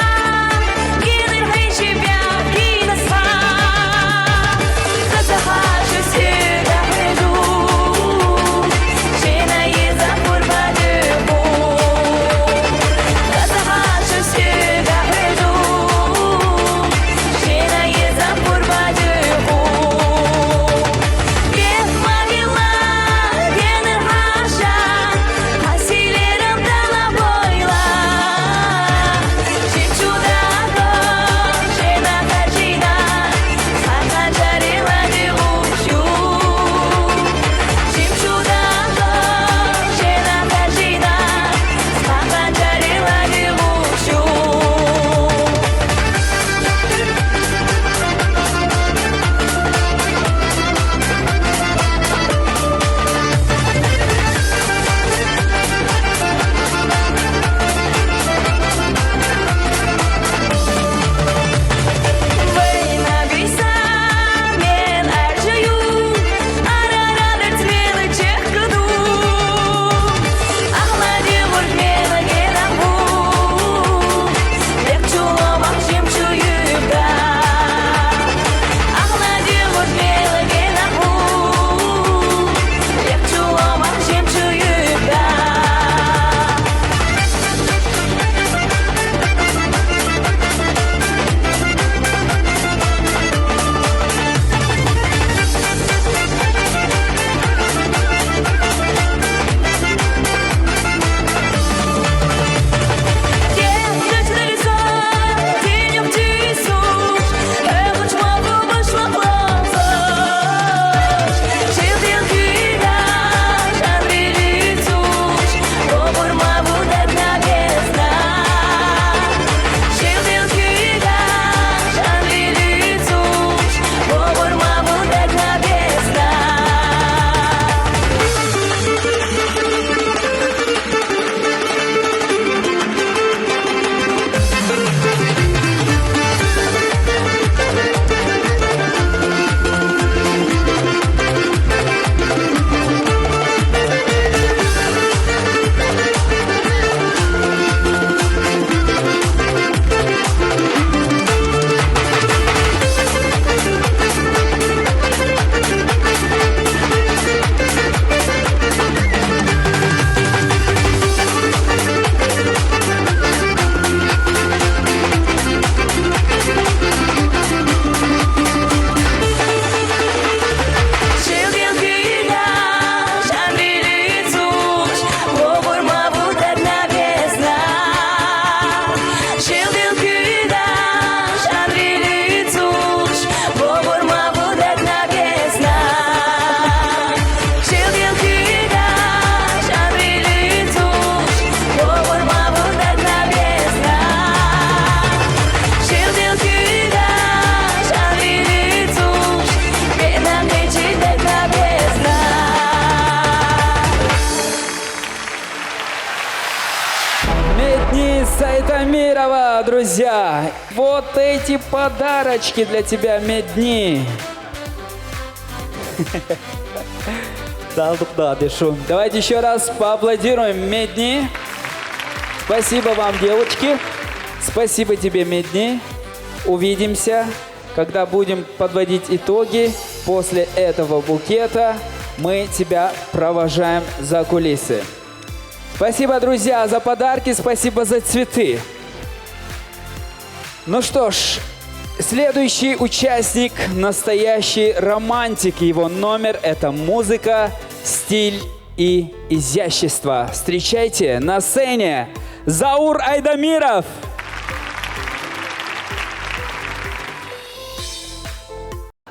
из Айтамирова, друзья. Вот эти подарочки для тебя, Медни. Давайте еще раз поаплодируем Медни. Спасибо вам, девочки. Спасибо тебе, Медни. Увидимся, когда будем подводить итоги. После этого букета мы тебя провожаем за кулисы. Спасибо, друзья, за подарки, спасибо за цветы. Ну что ж, следующий участник – настоящий романтик. Его номер – это музыка, стиль и изящество. Встречайте на сцене Заур Айдамиров.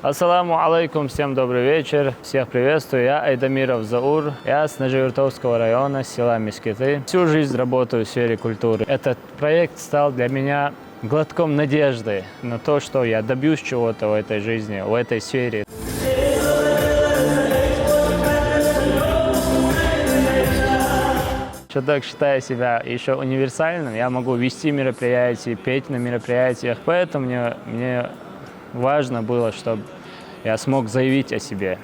Ассаламу алейкум, всем добрый вечер. Всех приветствую, я Айдамиров Заур. Я с Нижегородского района, села Мескиты. Всю жизнь работаю в сфере культуры. Этот проект стал для меня глотком надежды на то, что я добьюсь чего-то в этой жизни, в этой сфере. Человек, считая себя еще универсальным, я могу вести мероприятия, петь на мероприятиях. Поэтому мне важно было, чтобы я смог заявить о себе.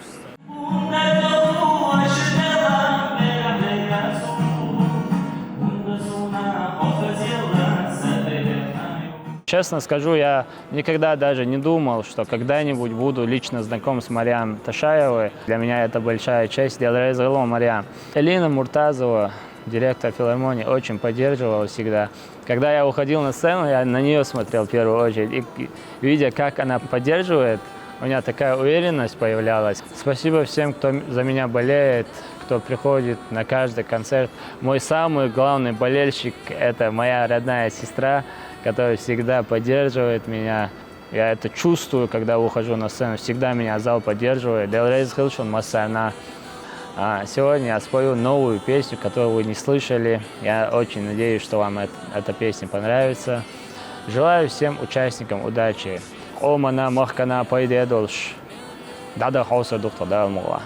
Честно скажу, я никогда даже не думал, что когда-нибудь буду лично знаком с Мариам Ташаевой. Для меня это большая честь. Мариам. Элина Муртазова, директор филармонии, очень поддерживала всегда. Когда я уходил на сцену, я на нее смотрел в первую очередь. И видя, как она поддерживает, у меня такая уверенность появлялась. Спасибо всем, кто за меня болеет, кто приходит на каждый концерт. Мой самый главный болельщик – это моя родная сестра, которая всегда поддерживает меня. Я это чувствую, когда ухожу на сцену. Всегда меня зал поддерживает. Сегодня я спою новую песню, которую вы не слышали. Я очень надеюсь, что вам эта песня понравится. Желаю всем участникам удачи. Омана махкана пайде долш. Дада хауса духта да мула.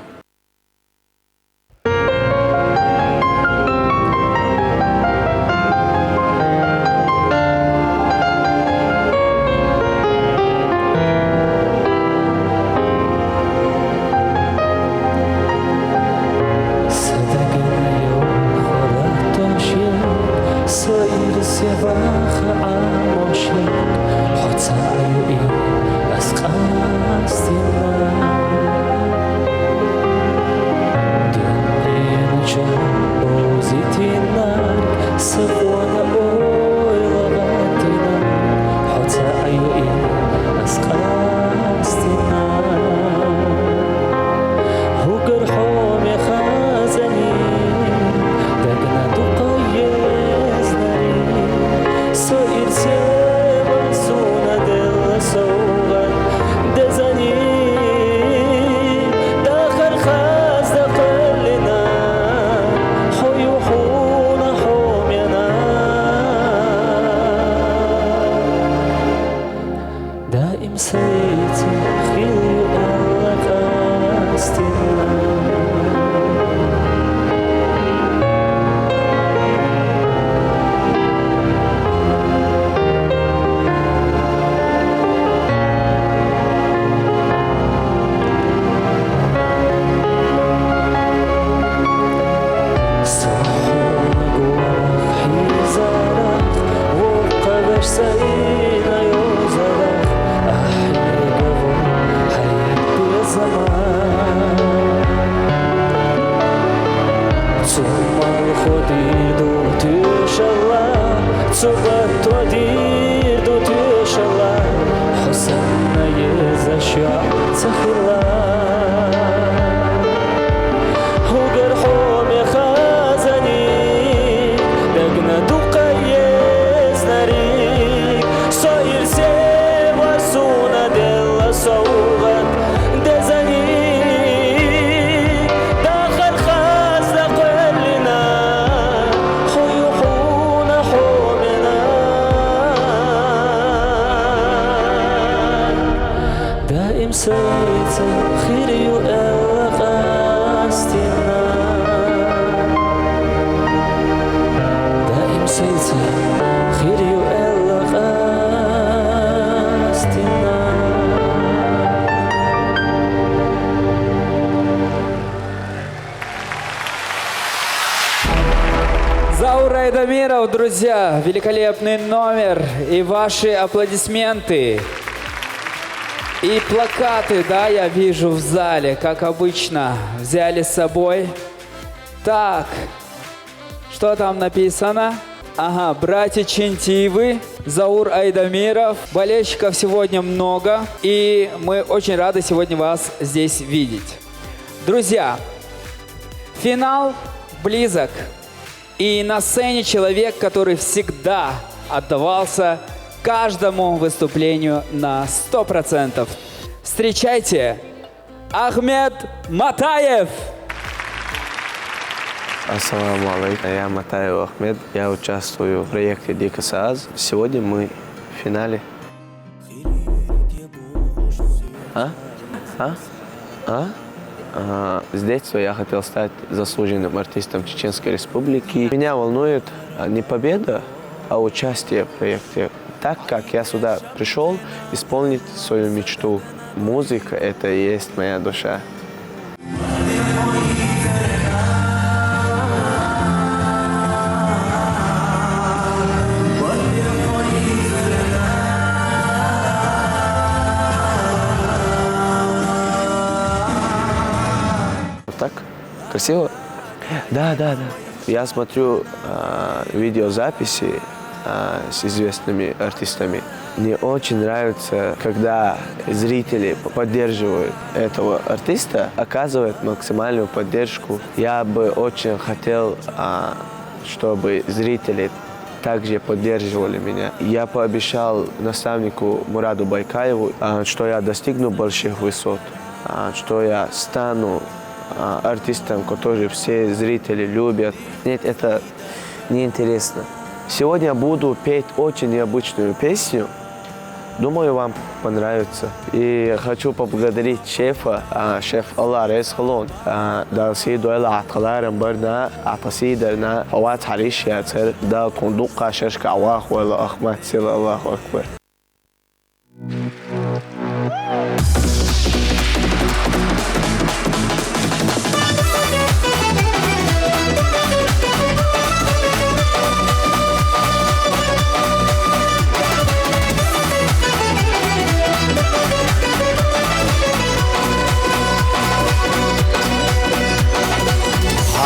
Say Заур Айдамиров, друзья, великолепный номер и ваши аплодисменты. И плакаты, да, я вижу в зале, как обычно, взяли с собой. Так, что там написано? Ага, братья Чентиевы, Заур Айдамиров. Болельщиков сегодня много, и мы очень рады сегодня вас здесь видеть. Друзья, финал близок. И на сцене человек, который всегда отдавался каждому выступлению на 100%. Встречайте, Ахмед Матаев! Ассаламу алейкум, я Матаев Ахмед, я участвую в проекте «Дикий Сааз». Сегодня мы в финале. С детства я хотел стать заслуженным артистом Чеченской Республики. Меня волнует не победа, а участие в проекте. Так как я сюда пришел исполнить свою мечту. Музыка – это и есть моя душа. Так? Красиво? Да. Я смотрю видеозаписи с известными артистами. Мне очень нравится, когда зрители поддерживают этого артиста, оказывают максимальную поддержку. Я бы очень хотел, чтобы зрители также поддерживали меня. Я пообещал наставнику Мураду Байкаеву, что я достигну больших высот, что я стану артистом, который все зрители любят. Нет, это неинтересно. Сегодня я буду петь очень необычную песню. Думаю, вам понравится. И хочу поблагодарить шефа, шеф Аллах Рейсхалон. Да сиду эла аткаларам барна, апасидерна, хават хариш ятер, да кундука шешка авах вала ахмад сила Аллаху акбар.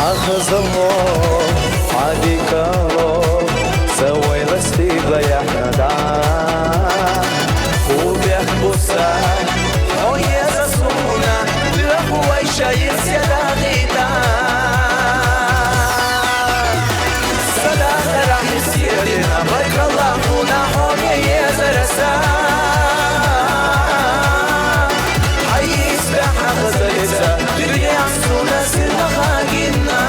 حافظه حبيكه سوي لستيب يا حدا وبيحبسها ويا رسولنا لقوي شاير سيدا غيتا صلاة راح يسيرنا بارك الله فونا حويا يا زرسا حيس بحا غزلتا دنيا عصونا سيرنا خاقنا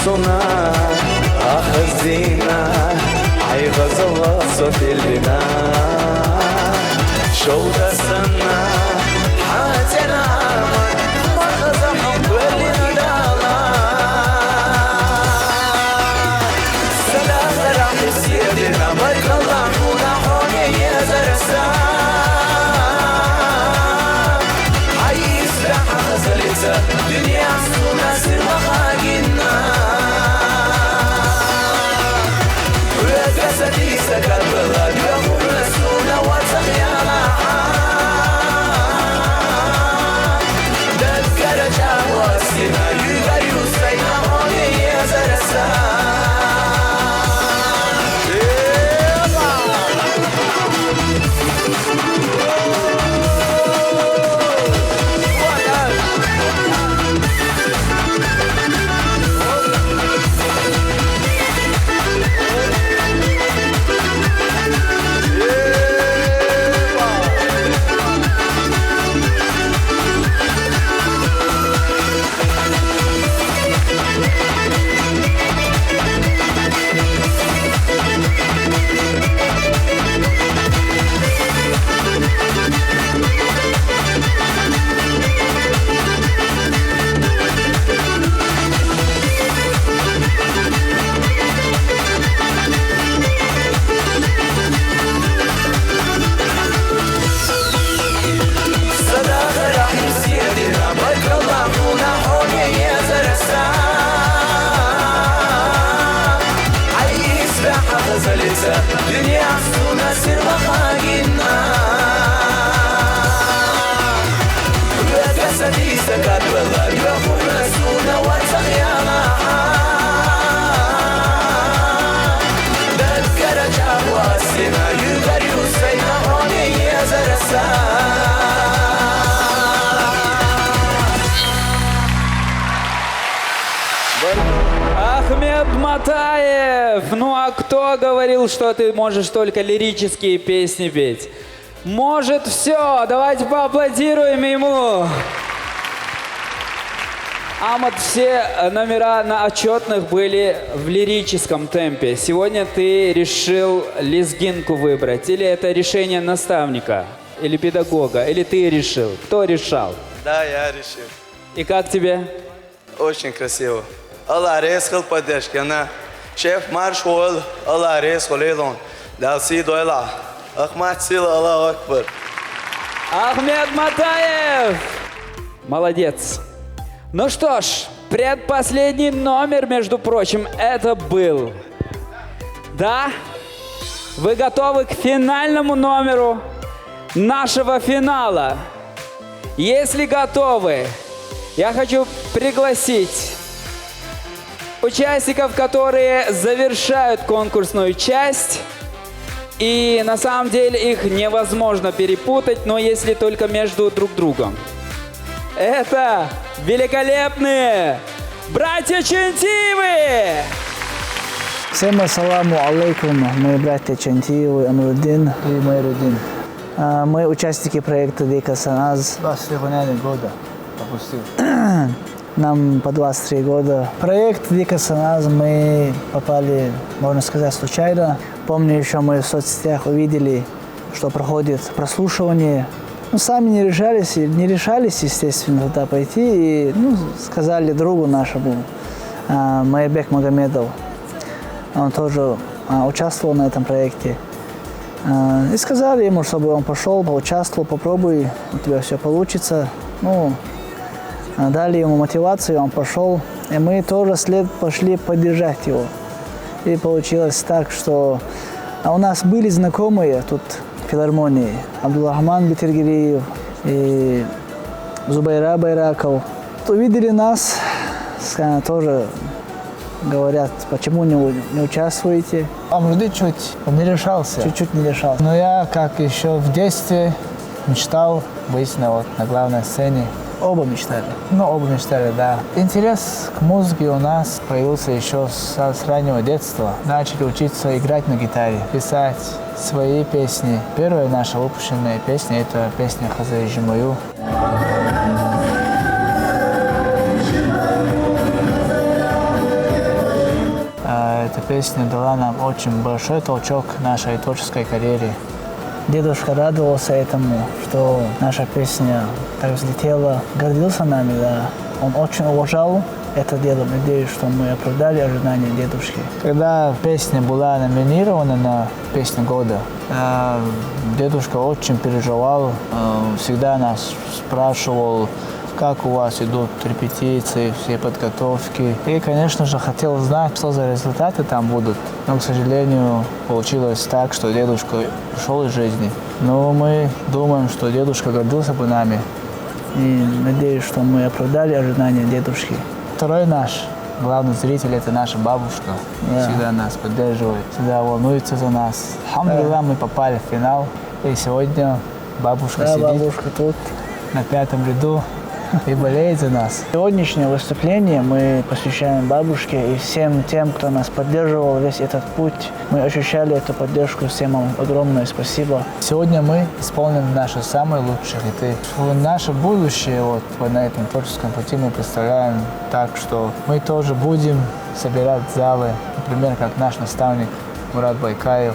صنع آخر زينة حيغز الله صوت البناء شوطة سنة حاتنا ما خذ حب اللي ندالا سلام راح يصير لنا بارك الله فونا حولي يا زرسا عايز راح غزلتها دنيا عصونا سر مخاقنا sakat velar Yokun Resulüne vatan yana Dert karaca vasina Yüger Hüseyin'e onu yazarsan Ахмед Матаев! Ну а кто говорил, что ты можешь только лирические песни петь? Может все! Давайте поаплодируем ему! Ахмед, все номера на отчетных были в лирическом темпе. Сегодня ты решил лезгинку выбрать. Или это решение наставника, или педагога, или ты решил? Кто решал? Да, я решил. И как тебе? Очень красиво. Allah res kıl padeshkana. Şef marş ol. Allah res kolelon. Dalsi doyla. Ahmet Sila Allahu Акбар. Ахмед Матаев! Молодец. Ну что ж, предпоследний номер, между прочим, это был. Да? Вы готовы к финальному номеру нашего финала? Если готовы, я хочу пригласить участников, которые завершают конкурсную часть. И на самом деле их невозможно перепутать, но если только между друг другом. Это великолепные братья Чентиевы! Всем ассаламу алейкум, мои братья Чентиевы, Ануруддин и Майруддин. Мы участники проекта Дика Саназ. 23 года пропустил. Нам по 23 года. Проект Дика Саназ мы попали, можно сказать, случайно. Помню, еще мы в соцсетях увидели, что проходит прослушивание. Ну, сами не решались, естественно, туда пойти. И сказали другу нашему, Майрбек Магомедов. Он тоже участвовал на этом проекте. И сказали ему, чтобы он пошел, поучаствовал, попробуй, у тебя все получится. Дали ему мотивацию, он пошел. И мы тоже пошли поддержать его. И получилось так, что у нас были знакомые тут в филармонии. Абдулрахман Бетергириев и Зубайра Байраков. Увидели нас, тоже говорят, почему не участвуете. Чуть-чуть не решался. Чуть-чуть не решался. Но я, как еще в детстве, мечтал быть на главной сцене. Оба мечтали. Оба мечтали, да. Интерес к музыке у нас появился еще с раннего детства. Начали учиться играть на гитаре, писать свои песни. Первая наша выпущенная песня – это песня «Хазаиджи мою». Эта песня дала нам очень большой толчок в нашей творческой карьере. Дедушка радовался этому, что наша песня так взлетела, гордился нами, да. Он очень уважал это дело. Надеюсь, что мы оправдали ожидания дедушки. Когда песня была номинирована на «Песню года», дедушка очень переживал, всегда нас спрашивал, как у вас идут репетиции, все подготовки. И, конечно же, хотел знать, что за результаты там будут. Но, к сожалению, получилось так, что дедушка ушел из жизни. Но мы думаем, что дедушка гордился бы нами. И надеюсь, что мы оправдали ожидания дедушки. Второй наш главный зритель – это наша бабушка. Да. Всегда нас поддерживает, всегда волнуется за нас. Алхамдулилlah, мы попали в финал. И сегодня бабушка сидит бабушка тут на 5-м ряду и болеет за нас. Сегодняшнее выступление мы посвящаем бабушке и всем тем, кто нас поддерживал весь этот путь. Мы ощущали эту поддержку, всем вам огромное спасибо. Сегодня мы исполним наши самые лучшие хиты. Наше будущее на этом творческом пути мы представляем так, что мы тоже будем собирать залы, например, как наш наставник Мурат Байкаев.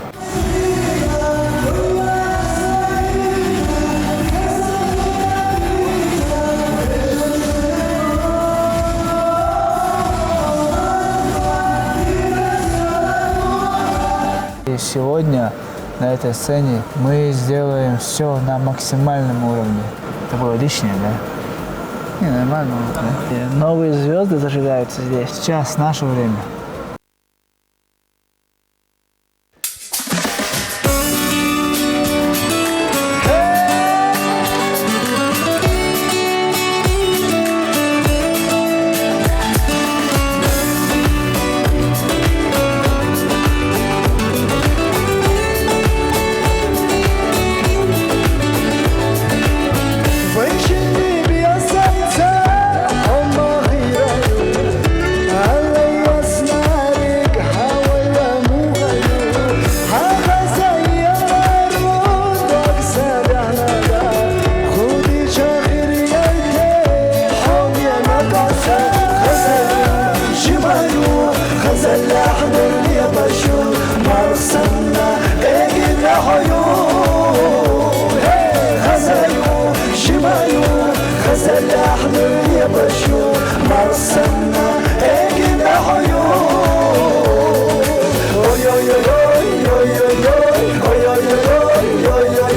Сегодня на этой сцене мы сделаем все на максимальном уровне. Это было лишнее, да? Нормально. Да? Новые звезды зажигаются здесь. Сейчас наше время. زال حلو يا بشوف مرسمنا اجد عيون اوي اوي اوي اوي اوي اوي اوي اوي اوي اوي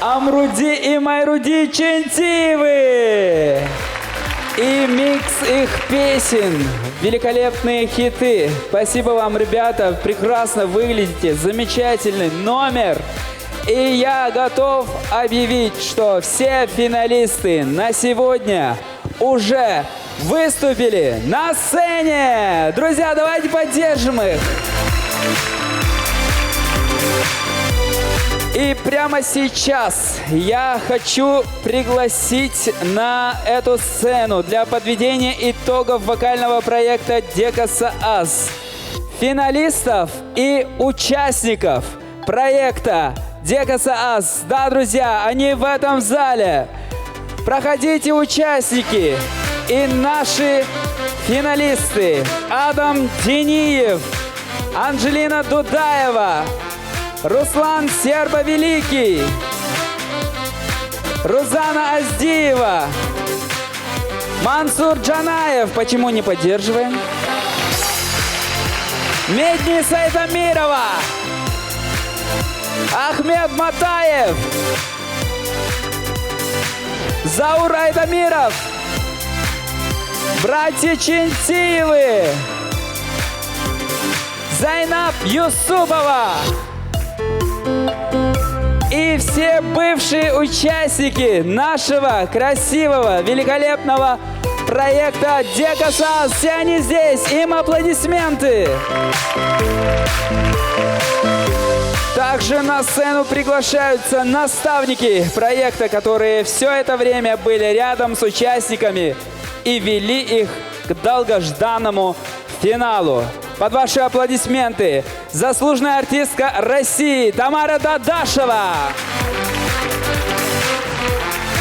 Амруди и Майруди Чентиевы! И микс их песен. Великолепные хиты. Спасибо вам, ребята. Прекрасно выглядите. Замечательный номер. И я готов объявить, что все финалисты на сегодня уже выступили на сцене. Друзья, давайте поддержим их. И прямо сейчас я хочу пригласить на эту сцену для подведения итогов вокального проекта «Декаса Аз» финалистов и участников проекта «Декаса Аз». Да, друзья, они в этом зале. Проходите, участники и наши финалисты. Адам Дениев, Анжелина Дудаева, Руслан Сербо-Великий, Рузана Аздиева, Мансур Джанаев. Почему не поддерживаем? Меднис Айтамирова, Ахмед Матаев, Заур Айтамиров, братья Чинтиевы, Зайнаб Юсупова и все бывшие участники нашего красивого, великолепного проекта «Декаса Аз». Все они здесь. Им аплодисменты. Также на сцену приглашаются наставники проекта, которые все это время были рядом с участниками и вели их к долгожданному финалу. Под ваши аплодисменты заслуженная артистка России Тамара Дадашева.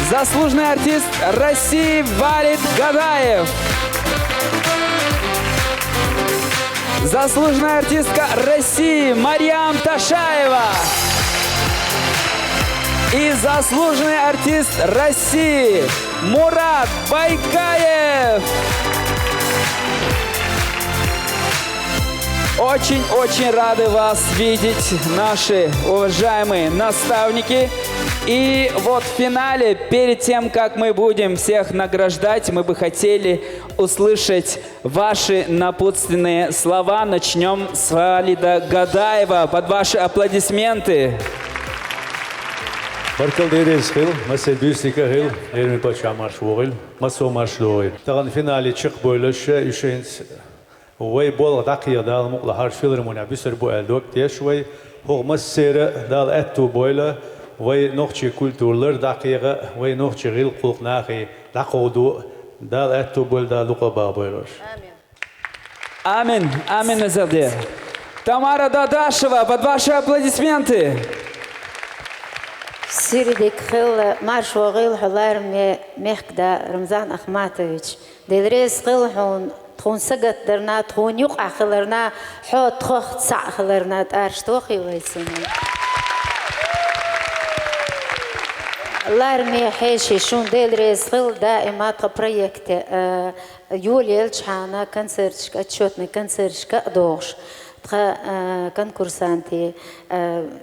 Заслуженный артист России Валид Гадаев. Заслуженная артистка России Марьям Ташаева. И заслуженный артист России Мурат Байкаев. Очень-очень рады вас видеть, наши уважаемые наставники. И вот в финале, перед тем, как мы будем всех награждать, мы бы хотели услышать ваши напутственные слова. Начнем с Валида Гадаева. Под ваши аплодисменты. Баркал дерез хил, масел бюстика хил, эрми пача марш вогил, масо марш лоил. Таган финале чик бойлоше, ишенс وي بول دقيقة دال مقلا هارش فيلرمونيا بيسر بو الدوك تيش وي هو مسيرة دال اتو بويلا وي نوخشي كولتورلر دقيقة وي نوخشي غيل قلق ناخي دقودو دال اتو بول دال لقا بابويلوش Амин, амин, Назарде. Тамара Дадашева, под ваши аплодисменты. Сиридик хил марш вогил халар мехкда Рамзан Ахматович. Делрез хил хун تخون سقط درنا تخون يقع خلرنا حوت خخ تسع خلرنا تارش توخي ويسني الله يرمي حيشي شون ديل ريز خل دائما كبروجكت يولي الشحانة كنسرشك اتشوتني كنسرشك دوغش конкурсанты,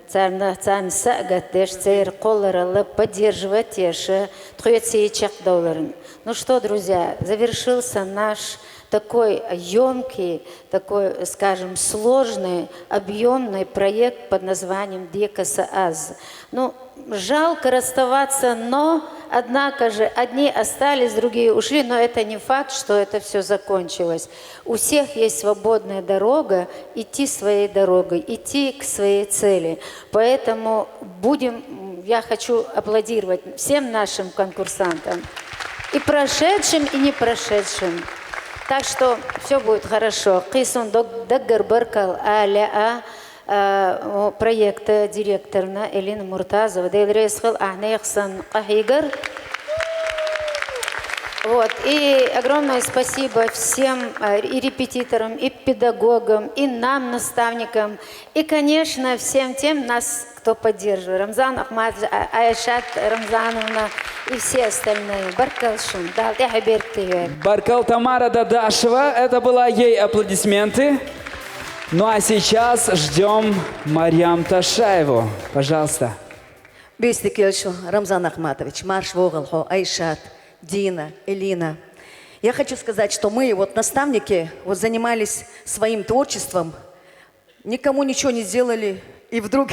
царь сагат, деш царь колорала поддерживать теше, тхуецичек долларын. Ну что, друзья, завершился наш такой емкий, такой, скажем, сложный, объемный проект под названием «Декаса Аз». Ну, жалко расставаться, но, однако же, одни остались, другие ушли, но это не факт, что это все закончилось. У всех есть свободная дорога, идти своей дорогой, идти к своей цели. Поэтому я хочу аплодировать всем нашим конкурсантам, и прошедшим, и не прошедшим. Так что все будет хорошо. Кисон Даггар Баркал Аля проекта директорна Элина Муртазова. Дейлрейсхал Ахнехсан Ахигар. Вот. И огромное спасибо всем и репетиторам, и педагогам, и нам, наставникам, и, конечно, всем тем нас, кто поддерживает. Рамзан Ахмад, Айшат Рамзановна и все остальные. Баркал Шум. Баркал Тамара Дадашева. Это была ей аплодисменты. Ну а сейчас ждем Марьям Ташаеву. Пожалуйста. Бюстикельшу Рамзан Ахматович, Марш Вогалхо, Айшат, Дина, Элина. Я хочу сказать, что мы, вот наставники, вот занимались своим творчеством, никому ничего не сделали, и вдруг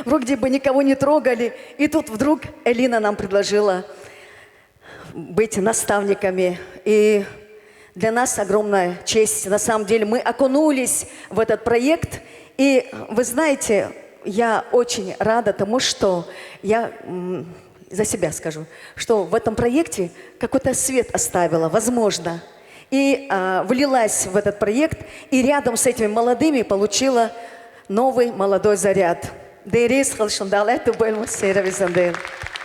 вроде бы никого не трогали, и тут вдруг Элина нам предложила быть наставниками. И для нас огромная честь. На самом деле мы окунулись в этот проект, и вы знаете, я очень рада тому, что я за себя скажу, что в этом проекте какой-то свет оставила, возможно, и влилась в этот проект, и рядом с этими молодыми получила новый молодой заряд.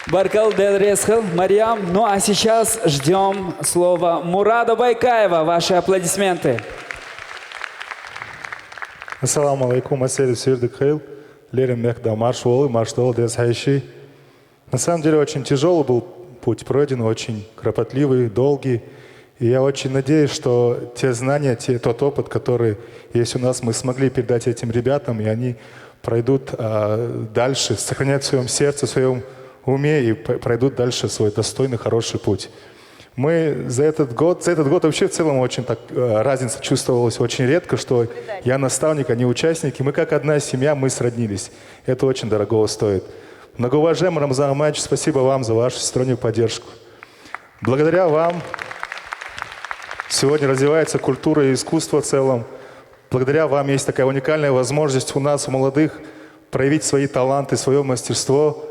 Баркал Дель Ресхел, Марьям. Ну а сейчас ждем слова Мурада Байкаева. Ваши аплодисменты. Ассаламу алейкум, Асери Сирдик Хейл, Лерим Мехда Маршвол, Маршдол Дес Хайши. На самом деле очень тяжелый был путь пройден, очень кропотливый, долгий. И я очень надеюсь, что те знания, тот опыт, который есть у нас, мы смогли передать этим ребятам, и они пройдут дальше, сохранят в своем сердце, в своем уме и пройдут дальше свой достойный, хороший путь. Мы за этот год вообще в целом очень так разница чувствовалась очень редко, что я наставник, они участники. Мы как одна семья, мы сроднились. Это очень дорого стоит. Многоуважаемый Рамзан Ахматович, спасибо вам за вашу всестороннюю поддержку. Благодаря вам сегодня развивается культура и искусство в целом. Благодаря вам есть такая уникальная возможность у нас, у молодых, проявить свои таланты, свое мастерство.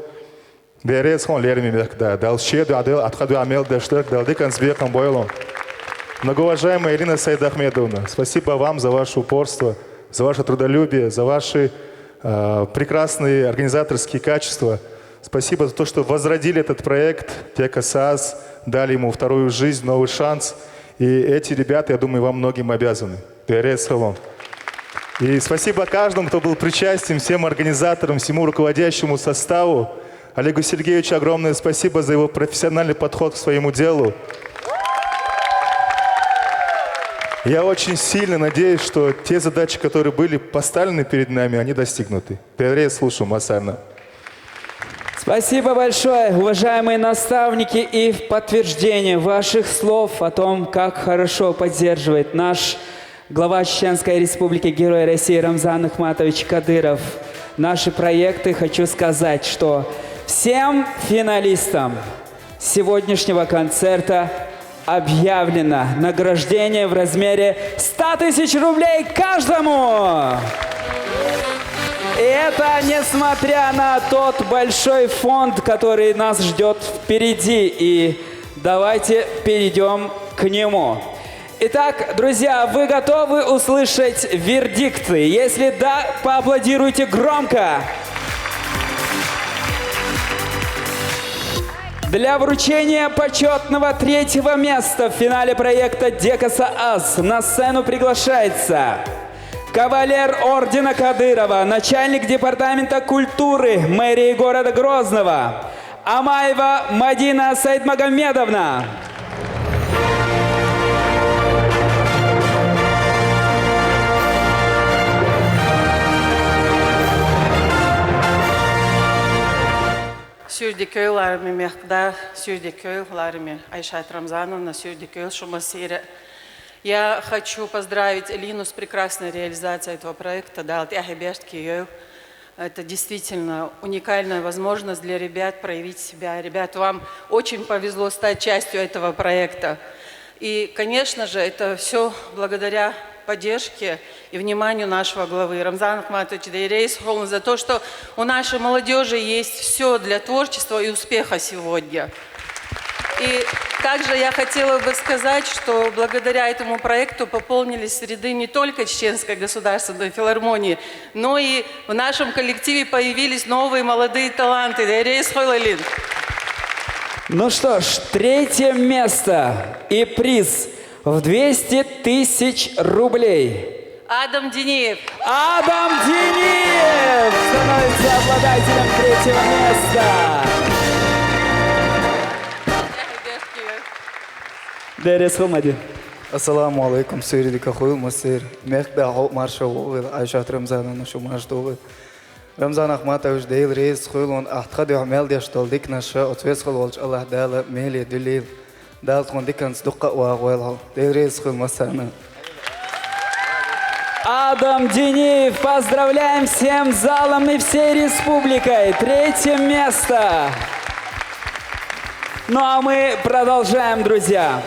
Многоуважаемая Ирина Сайдахмедовна, спасибо вам за ваше упорство, за ваше трудолюбие, за ваши прекрасные организаторские качества. Спасибо за то, что возродили этот проект Декасаас, дали ему вторую жизнь, новый шанс. И эти ребята, я думаю, вам многим обязаны. И спасибо каждому, кто был причастен, всем организаторам, всему руководящему составу. Олегу Сергеевичу огромное спасибо за его профессиональный подход к своему делу. Я очень сильно надеюсь, что те задачи, которые были поставлены перед нами, они достигнуты. Слушаю, Масарна. Спасибо большое, уважаемые наставники, и в подтверждение ваших слов о том, как хорошо поддерживает наш глава Чеченской Республики, Герой России Рамзан Ахматович Кадыров наши проекты, хочу сказать, что всем финалистам сегодняшнего концерта объявлено награждение в размере 100 тысяч рублей каждому! И это несмотря на тот большой фонд, который нас ждет впереди. И давайте перейдем к нему. Итак, друзья, вы готовы услышать вердикты? Если да, поаплодируйте громко. Для вручения почетного 3-го места в финале проекта Декасаас на сцену приглашается кавалер ордена Кадырова, начальник департамента культуры мэрии города Грозного Амаева Мадина Сайдмагомедовна. Сюрдикёйларами Мехда, Сюрдикёйларами Айшат Рамзановна, Сюрдикёйл Шумасире. Я хочу поздравить Элину с прекрасной реализацией этого проекта. Это действительно уникальная возможность для ребят проявить себя. Ребят, вам очень повезло стать частью этого проекта. И, конечно же, это все благодаря поддержке и вниманию нашего главы Рамзана Ахматовича Дейрейсхолна за то, что у нашей молодежи есть все для творчества и успеха сегодня. И также я хотела бы сказать, что благодаря этому проекту пополнились ряды не только Чеченской государственной филармонии, но и в нашем коллективе появились новые молодые таланты. Ну что ж, 3-е место и приз в 200 тысяч рублей. Адам Дениев. Адам Дениев становится обладателем 3-го места. Дерес Хомади. Ассаламу алейкум, Сюриди Кахуил Масир. Мехда Маршал Айшат Рамзана нашу Машдовы. Рамзан Ахматович Дейл Рейс Хуилон Ахтхади Амел Дешталдик наша Отвесхал Волч Аллах Дала Мели Дулил. Дал Хондикан Сдука Уагуэлхал. Дейл Рейс Хуил Масарна. Адам Дениев, поздравляем всем залом и всей республикой. 3-е место. Ну а мы продолжаем, друзья.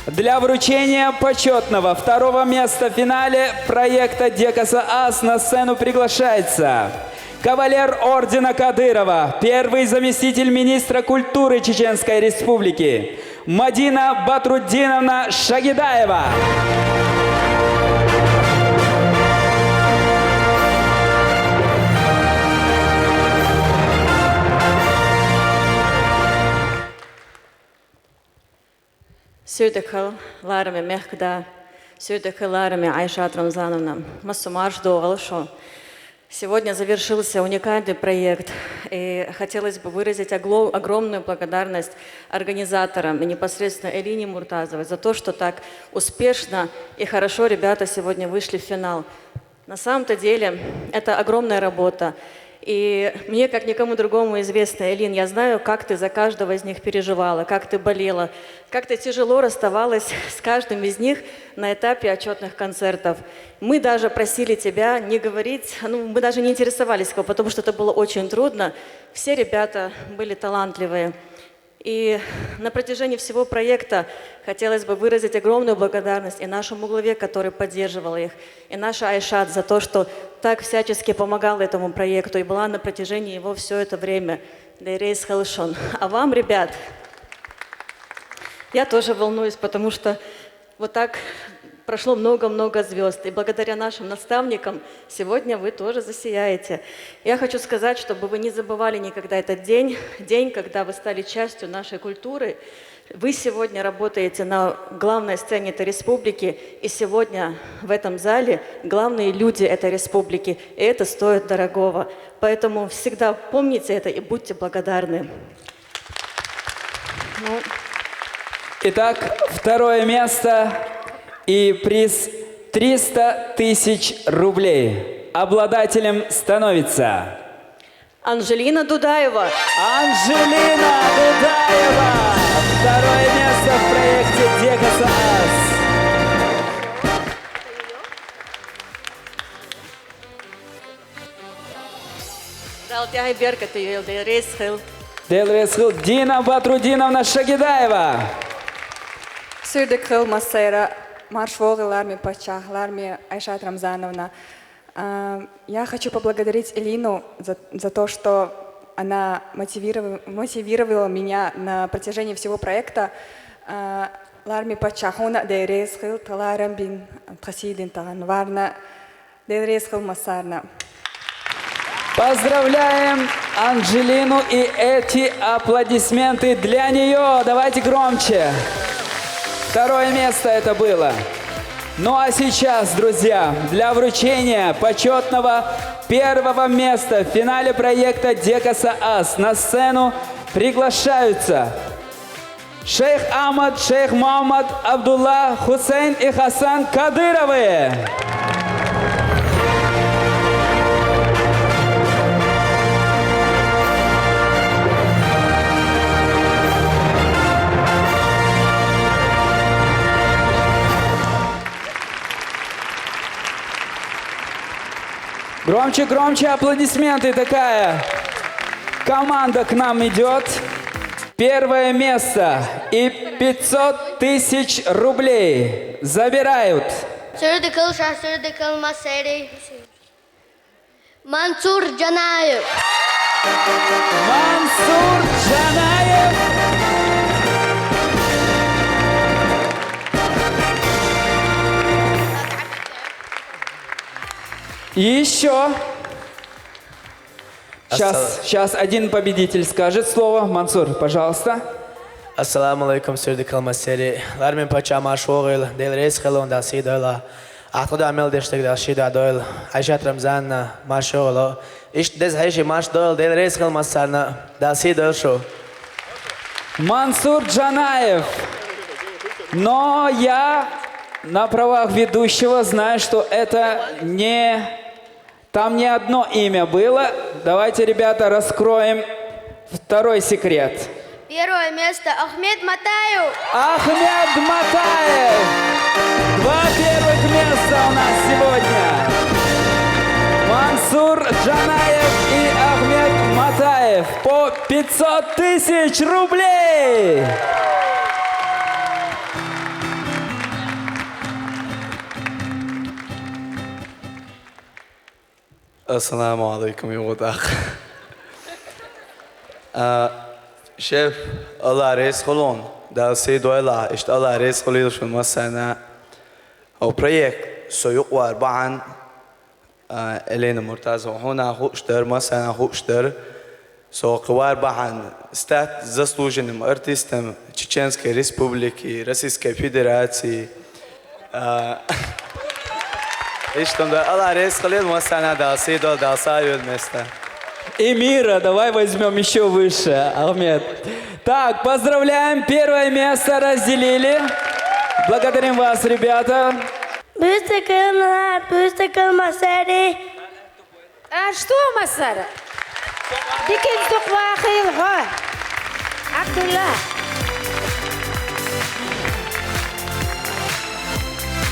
Для вручения почетного 2-го места в финале проекта Декасаас на сцену приглашается кавалер ордена Кадырова, первый заместитель министра культуры Чеченской Республики Мадина Батруддиновна Шагидаева. Сүйдікіл ларами мехкда, сүйдікіл ларами Айшат Рамзановна. Массумаш доғалшо. Сегодня завершился уникальный проект, и хотелось бы выразить огромную благодарность организаторам и непосредственно Элине Муртазовой за то, что так успешно и хорошо ребята сегодня вышли в финал. На самом-то деле это огромная работа. И мне, как никому другому известно, Элин, я знаю, как ты за каждого из них переживала, как ты болела, как ты тяжело расставалась с каждым из них на этапе отчетных концертов. Мы даже просили тебя не говорить, мы даже не интересовались, потому что это было очень трудно. Все ребята были талантливые. И на протяжении всего проекта хотелось бы выразить огромную благодарность и нашему главе, который поддерживал их, и наша Айшат за то, что так всячески помогала этому проекту и была на протяжении его все это время. Дейрейс Халшон. А вам, ребят, я тоже волнуюсь, потому что вот так прошло много-много звезд. И благодаря нашим наставникам сегодня вы тоже засияете. Я хочу сказать, чтобы вы не забывали никогда этот день, когда вы стали частью нашей культуры. Вы сегодня работаете на главной сцене этой республики, и сегодня в этом зале главные люди этой республики, и это стоит дорогого. Поэтому всегда помните это и будьте благодарны. Итак, второе место и приз 300 тысяч рублей. Обладателем становится Анжелина Дудаева. Анжелина Дудаева. Второе место в проекте Декаса Ас. Делресхил Дина Батрудиновна Шагидаева. Сүйдікіл Масейра, маршвоғыларми пачахларми Айшат Рамзановна. Я хочу поблагодарить Элину за то, что она мотивировала меня на протяжении всего проекта. Ларми пачахуна дейресхил таларам бин тхасидин таганварна дейресхил масарна. Поздравляем Анжелину, и эти аплодисменты для нее. Давайте громче. Второе место это было. Ну а сейчас, друзья, для вручения почетного первого места в финале проекта Декаса Ас на сцену приглашаются шейх Ахмад, шейх Мухаммад, Абдулла, Хусейн и Хасан Кадыровы. Громче, громче аплодисменты. Такая команда к нам идет. Первое место и 500 тысяч рублей забирают Мансур Джанаев. Мансур Джанаев. И еще. Сейчас один победитель скажет слово. Мансур, пожалуйста. Ассаламу алейкум, сюрдикал масери. Лармин пача машвогил, дейл рейс хелон да сидойла. Ахтуда амел дештег да шида дойл. Айшат Рамзанна машвогило. Иш дез хайши маш дойл, дейл рейс хел масарна да сидойл шо. Мансур Джанаев. Но я на правах ведущего знаю, что это не... Там не одно имя было. Давайте, ребята, раскроем второй секрет. Первое место Ахмед Матаев. Ахмед Матаев. 2 первых места у нас сегодня. Мансур Джанаев и Ахмед Матаев по 500 тысяч рублей. Ассаламу алейкум, Иудах. شيف الله رئيس خلون دا سيدو الله اشت الله رئيس خليل شو المسانا او بريك سويق واربعا الينا مرتاز وهنا هو اشتر مسانا هو اشتر سو قوار بعن стать заслуженным артистом Чеченской Республики, Российской Федерации. И что Allah рейс Халил Масана дал Сидо дал Саю место. И мира, давай возьмем еще выше, Ахмед. Так, поздравляем, первое место разделили. Благодарим вас, ребята. А что, Масара?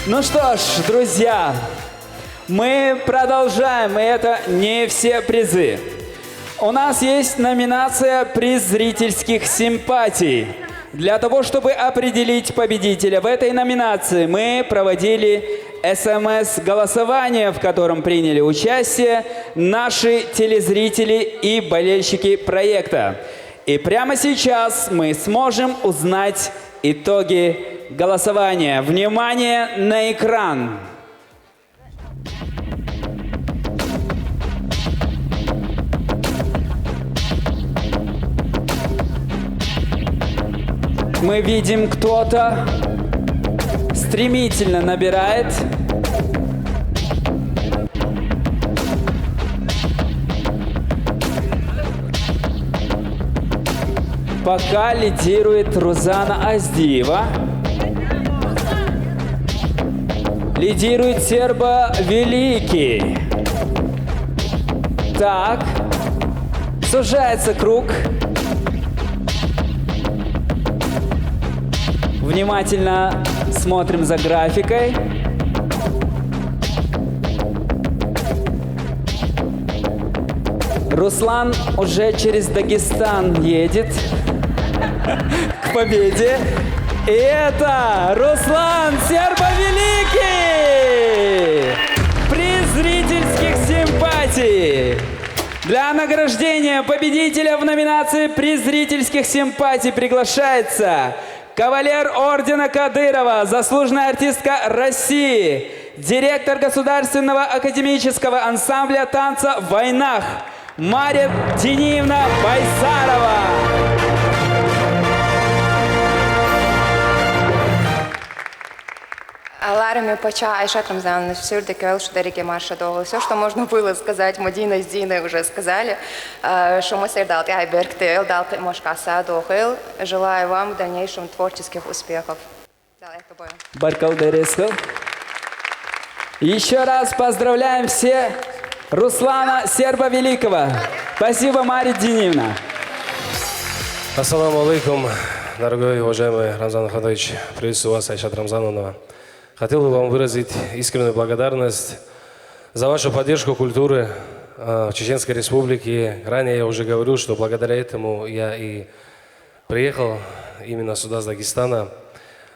Ну что ж, друзья, мы продолжаем, и это не все призы. У нас есть номинация «Приз зрительских симпатий». Для того, чтобы определить победителя в этой номинации, мы проводили СМС-голосование, в котором приняли участие наши телезрители и болельщики проекта. И прямо сейчас мы сможем узнать итоги голосования. Внимание на экран! Мы видим, кто-то стремительно набирает. Пока лидирует Рузана Аздиева. Лидирует Серба Великий. Так, сужается круг. Внимательно смотрим за графикой. Руслан уже через Дагестан едет к победе. И это Руслан Сербо-Великий! Приз зрительских симпатий! Для награждения победителя в номинации «Приз зрительских симпатий» приглашается кавалер ордена Кадырова, заслуженная артистка России, директор Государственного академического ансамбля танца в войнах Мария Дениевна Байсарова. Ларами Пача, Айшат Рамзан, Сюрде Кэл, Шударике Марша Дола. Все, что можно было сказать, Мадина с Диной уже сказали. Шумасер дал Тайберг Тел, дал Мошкаса Дохил. Желаю вам в дальнейшем творческих успехов. Баркалдересхал. Еще раз поздравляем все Руслана Сербо-Великого. Спасибо, Мария Дениевна. Ассаламу алейкум, дорогой уважаемый Рамзан Ахмадович. Приветствую вас, Айшат Рамзановна. Хотел бы вам выразить искреннюю благодарность за вашу поддержку культуры в Чеченской Республике. Ранее я уже говорил, что благодаря этому я и приехал именно сюда, с Дагестана.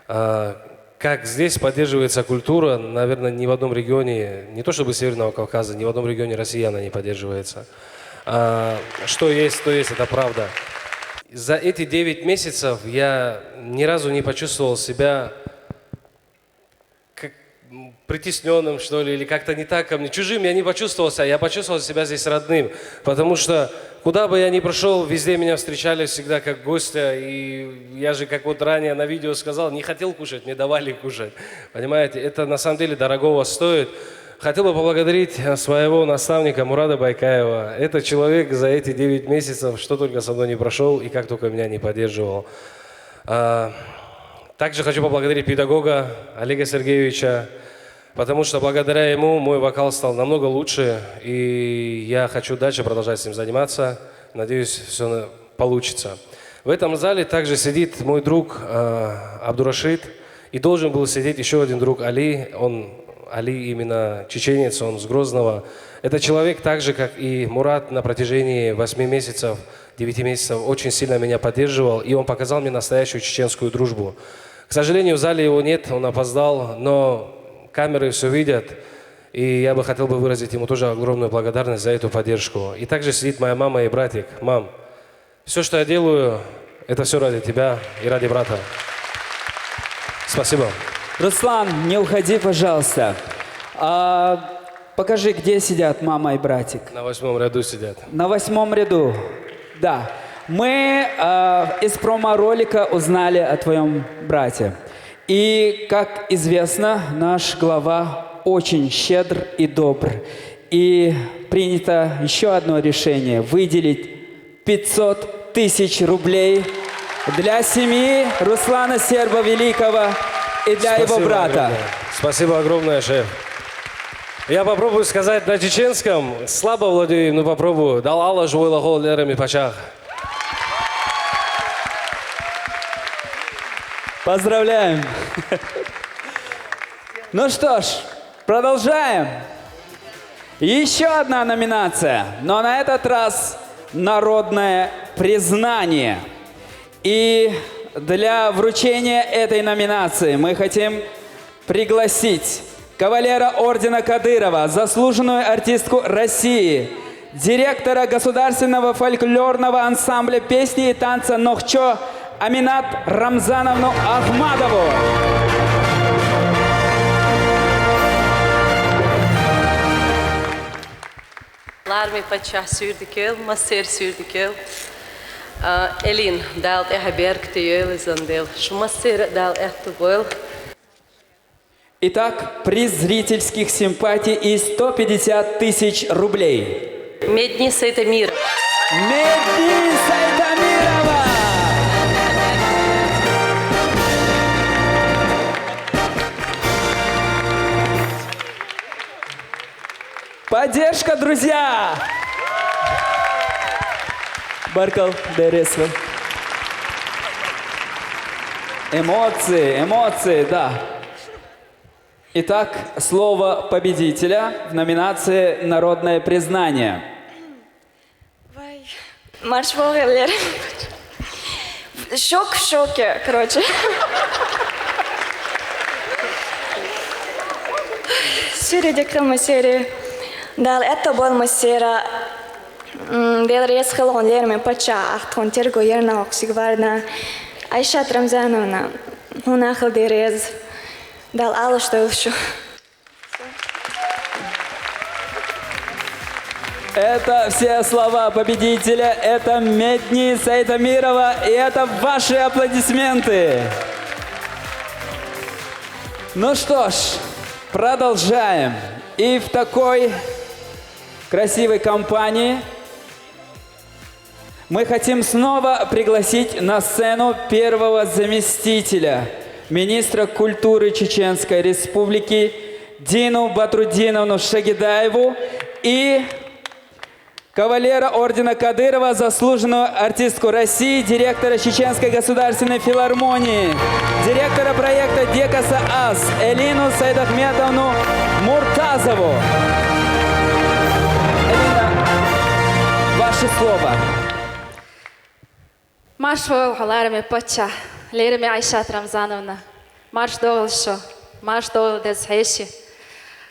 Как здесь поддерживается культура, наверное, ни в одном регионе, не то чтобы Северного Кавказа, ни в одном регионе России она не поддерживается. Что есть, то есть, это правда. За эти 9 месяцев я ни разу не почувствовал себя притесненным, что ли, или как-то не так ко мне. Чужим я не почувствовал себя, я почувствовал себя здесь родным. Потому что куда бы я ни пришел, везде меня встречали всегда как гостя. И я же, как вот ранее на видео сказал, не хотел кушать, мне давали кушать. Понимаете, это на самом деле дорогого стоит. Хотел бы поблагодарить своего наставника Мурада Байкаева. Этот человек за эти 9 месяцев что только со мной не прошел и как только меня не поддерживал. Также хочу поблагодарить педагога Олега Сергеевича, потому что благодаря ему мой вокал стал намного лучше, и я хочу дальше продолжать с ним заниматься. Надеюсь, все получится. В этом зале также сидит мой друг Абдурашид, и должен был сидеть еще один друг Али. Али именно чеченец, он с Грозного. Это человек так же, как и Мурат, на протяжении 8 месяцев, 9 месяцев очень сильно меня поддерживал, и он показал мне настоящую чеченскую дружбу. К сожалению, в зале его нет, он опоздал, но камеры все видят. И я бы хотел выразить ему тоже огромную благодарность за эту поддержку. И также сидит моя мама и братик. Мам, все, что я делаю, это все ради тебя и ради брата. Спасибо. Руслан, не уходи, пожалуйста. Покажи, где сидят мама и братик. На 8-м ряду сидят. На 8-м ряду, да. Мы из промо-ролика узнали о твоем брате. И, как известно, наш глава очень щедр и добр. И принято еще одно решение – выделить 500 тысяч рублей для семьи Руслана Серба-Великого и для его брата. Огромное. Спасибо огромное, шеф. Я попробую сказать на чеченском. Слабо владею, но попробую. Дал Алла живой гол лерами пачах. Поздравляем. Ну что ж, продолжаем. Еще одна номинация, но на этот раз народное признание. И для вручения этой номинации мы хотим пригласить кавалера ордена Кадырова, заслуженную артистку России, директора государственного фольклорного ансамбля песни и танца «Нохчо» Аминат Рамзановну Ахмадову. Larmi pacha sürdükül, maser sürdükül. Elin dal ehberg tiyel zandel. Шумасер дал эхтубол. Итак, приз зрительских симпатий и 150 тысяч рублей. Медни Сайтамир. Медни Сайтамирова! Поддержка, друзья! Баркал Дересва. Эмоции, да. Итак, слово победителя в номинации «Народное признание». Марш Волгер. Шок в шоке, короче. Серия декрама серия. Дал это был масера. Дел рез халон лерме пача. Ахтон терго ерна оксигварна. Айшат Рамзановна. Унахал дерез. Дал алло что еще. Это все слова победителя, это Медни Сайтамирова, и это ваши аплодисменты. Ну что ж, продолжаем. И в такой красивой компании мы хотим снова пригласить на сцену первого заместителя министра культуры Чеченской Республики Дину Батрудиновну Шагидаеву и кавалера ордена Кадырова, заслуженную артистку России, директора Чеченской государственной филармонии, директора проекта Декаса АС Элину Сайдахметовну Муртазову. Элина, ваше слово. Марш Волгаларами Пача, Лерами Айшат Рамзановна. Марш доғыл шо, марш доғыл дез хайши.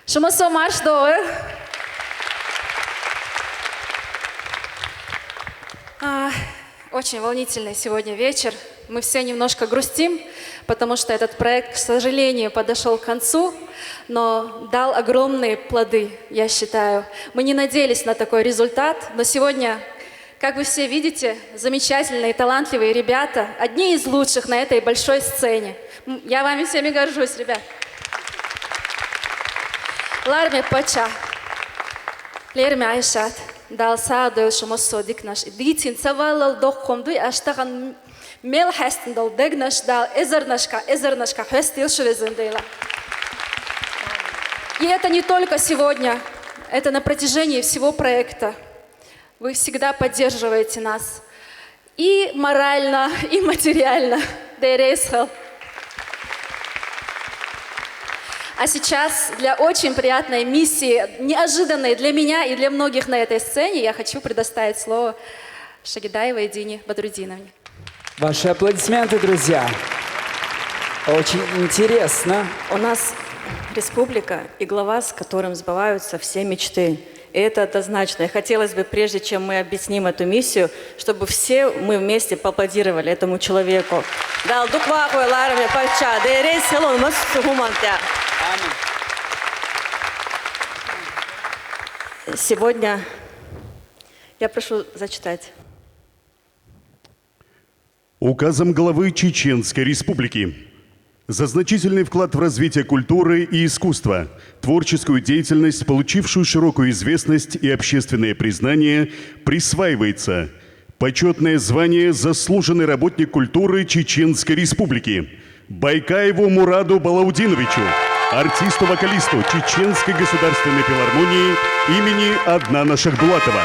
Шумасо марш доғыл. Очень волнительный сегодня вечер. Мы все немножко грустим, потому что этот проект, к сожалению, подошел к концу, но дал огромные плоды, я считаю. Мы не надеялись на такой результат, но сегодня, как вы все видите, замечательные, талантливые ребята, одни из лучших на этой большой сцене. Я вами всеми горжусь, ребят. Ларме Пача, Лерме Айшат. Дал саадыл шумосо дикнаш. Дитин савалал дохомдуй аштаган мел хастин дал дегнаш дал эзернашка хастил швезендейла. И это не только сегодня, это на протяжении всего проекта. Вы всегда поддерживаете нас и морально, и материально. Дересхал. А сейчас для очень приятной миссии, неожиданной для меня и для многих на этой сцене, я хочу предоставить слово Шагидаевой Дине Батрудиновне. Ваши аплодисменты, друзья. Очень интересно. У нас республика и глава, с которым сбываются все мечты. И это однозначно. И хотелось бы, прежде чем мы объясним эту миссию, чтобы все мы вместе поаплодировали этому человеку. Сегодня я прошу зачитать. Указом главы Чеченской Республики за значительный вклад в развитие культуры и искусства, творческую деятельность, получившую широкую известность и общественное признание, присваивается почетное звание «Заслуженный работник культуры Чеченской Республики» Байкаеву Мураду Балаудиновичу, артисту-вокалисту Чеченской государственной филармонии имени Аднана Шахбулатова.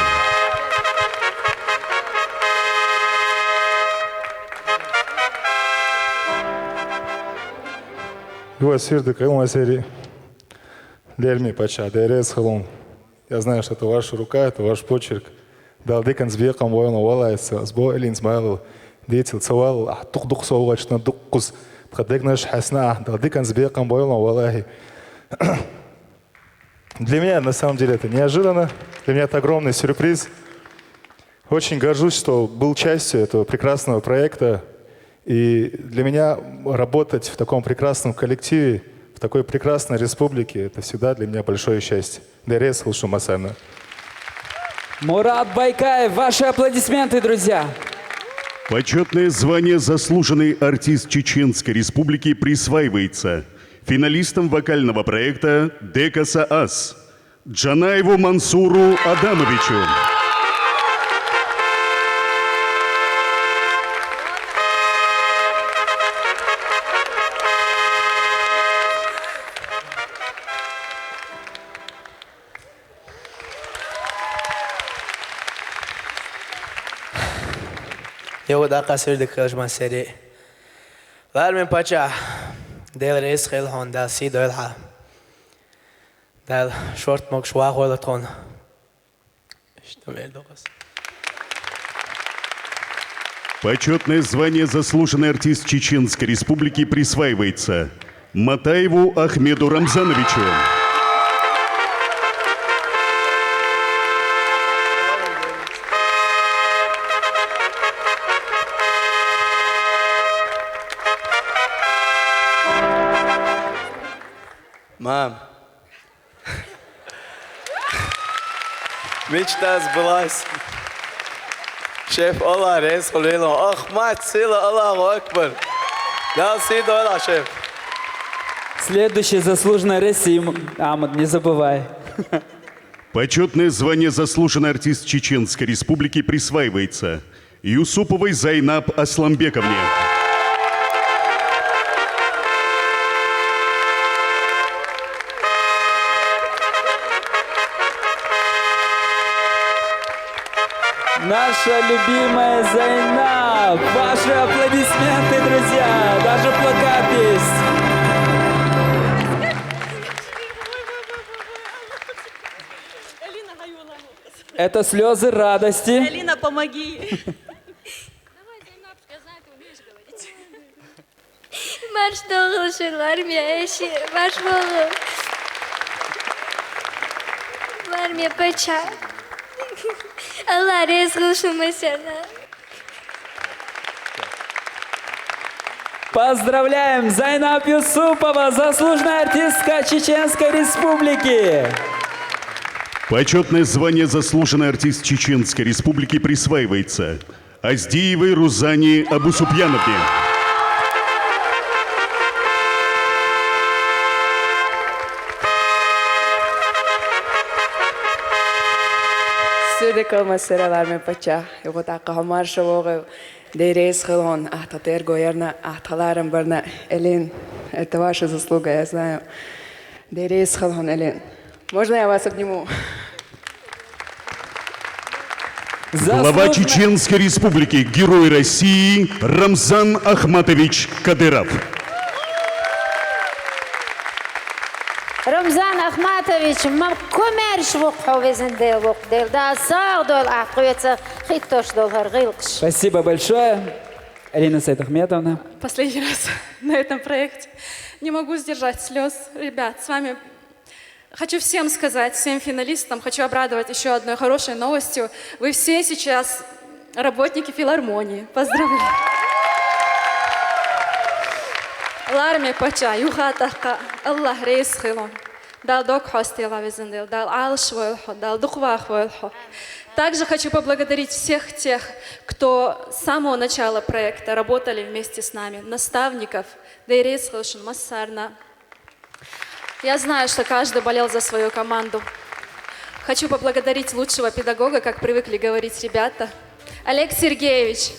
Я знаю, что это ваша рука, это ваш почерк. Далдыкан сбекам войло валайся, сбо элин смайл, деятель цавал, тухдух совачна дуккус, тхадыгнаш хасна, далдыкан сбекам войло валахи. Для меня, на самом деле, это неожиданно. Для меня это огромный сюрприз. Очень горжусь, что был частью этого прекрасного проекта. И для меня работать в таком прекрасном коллективе, в такой прекрасной республике, это всегда для меня большое счастье. Дерес Хулшумасана. Мурад Байкаев, ваши аплодисменты, друзья. Почетное звание «Заслуженный артист Чеченской Республики» присваивается финалистам вокального проекта «Декаса Ас» Джанаеву Мансуру Адамовичу. Eu da casir de cruz uma série. Lá me pacha del reis khel hon da si do ha. Dal short mok shwa hola ton. Что вердос. Почетное звание «Заслуженный артист Чеченской Республики» присваивается Матаеву Ахмеду Рамзановичу. Мам, мечта сбылась. Шеф, Аллах, рейс хулилу. Ах, мать, сила, Аллаху Акбар. Да, сиду, Аллах, шеф. Следующий заслуженный Расим. Амад, не забывай. Почетное звание «Заслуженный артист Чеченской Республики» присваивается Юсуповой Зайнаб Асламбековне. Наша любимая Зайнаб. Ваши аплодисменты, друзья. Даже плакат есть. Это слезы радости. Алина, помоги. Марш доғыл армия әші, марш болғыл. Армия пача. Аллах резгыл шумасана. Поздравляем! Зайнаб Юсупова, заслуженная артистка Чеченской Республики. Почетное звание «Заслуженный артист Чеченской Республики» присваивается Аздиевой Рузане Абусупьяновне. Sürdük olmasıyla verme paça. Yok da kahmar şovu. Дерейс хилон, ахтатер гоерна, ахталарам барна, Элин. Это ваша заслуга, я знаю. Дерейс хилон, Элин. Можно я вас обниму? Глава Чеченской Республики, Герой России Рамзан Ахматович Кадыров. Рамзан Ахматович, коммерш вуқху везендел вуқдел, да сар дол ахуется, хиттош дол харгилкш. Спасибо большое. Элина Сайдахметовна. Последний раз на этом проекте. Не могу сдержать слез. Ребят, с вами хочу всем сказать, всем финалистам, хочу обрадовать еще одной хорошей новостью. Вы все сейчас работники филармонии. Поздравляю. Ларми пача, юхатаха, Аллах рейс хилон. Дал док хостела визендел, дал алш вэлхо, дал духвах вэлхо. Также хочу поблагодарить всех тех, кто с самого начала проекта работали вместе с нами, наставников, Дейрейс Хилшин, Массарна. Я знаю, что каждый болел за свою команду. Хочу поблагодарить лучшего педагога, как привыкли говорить ребята. Олег Сергеевич,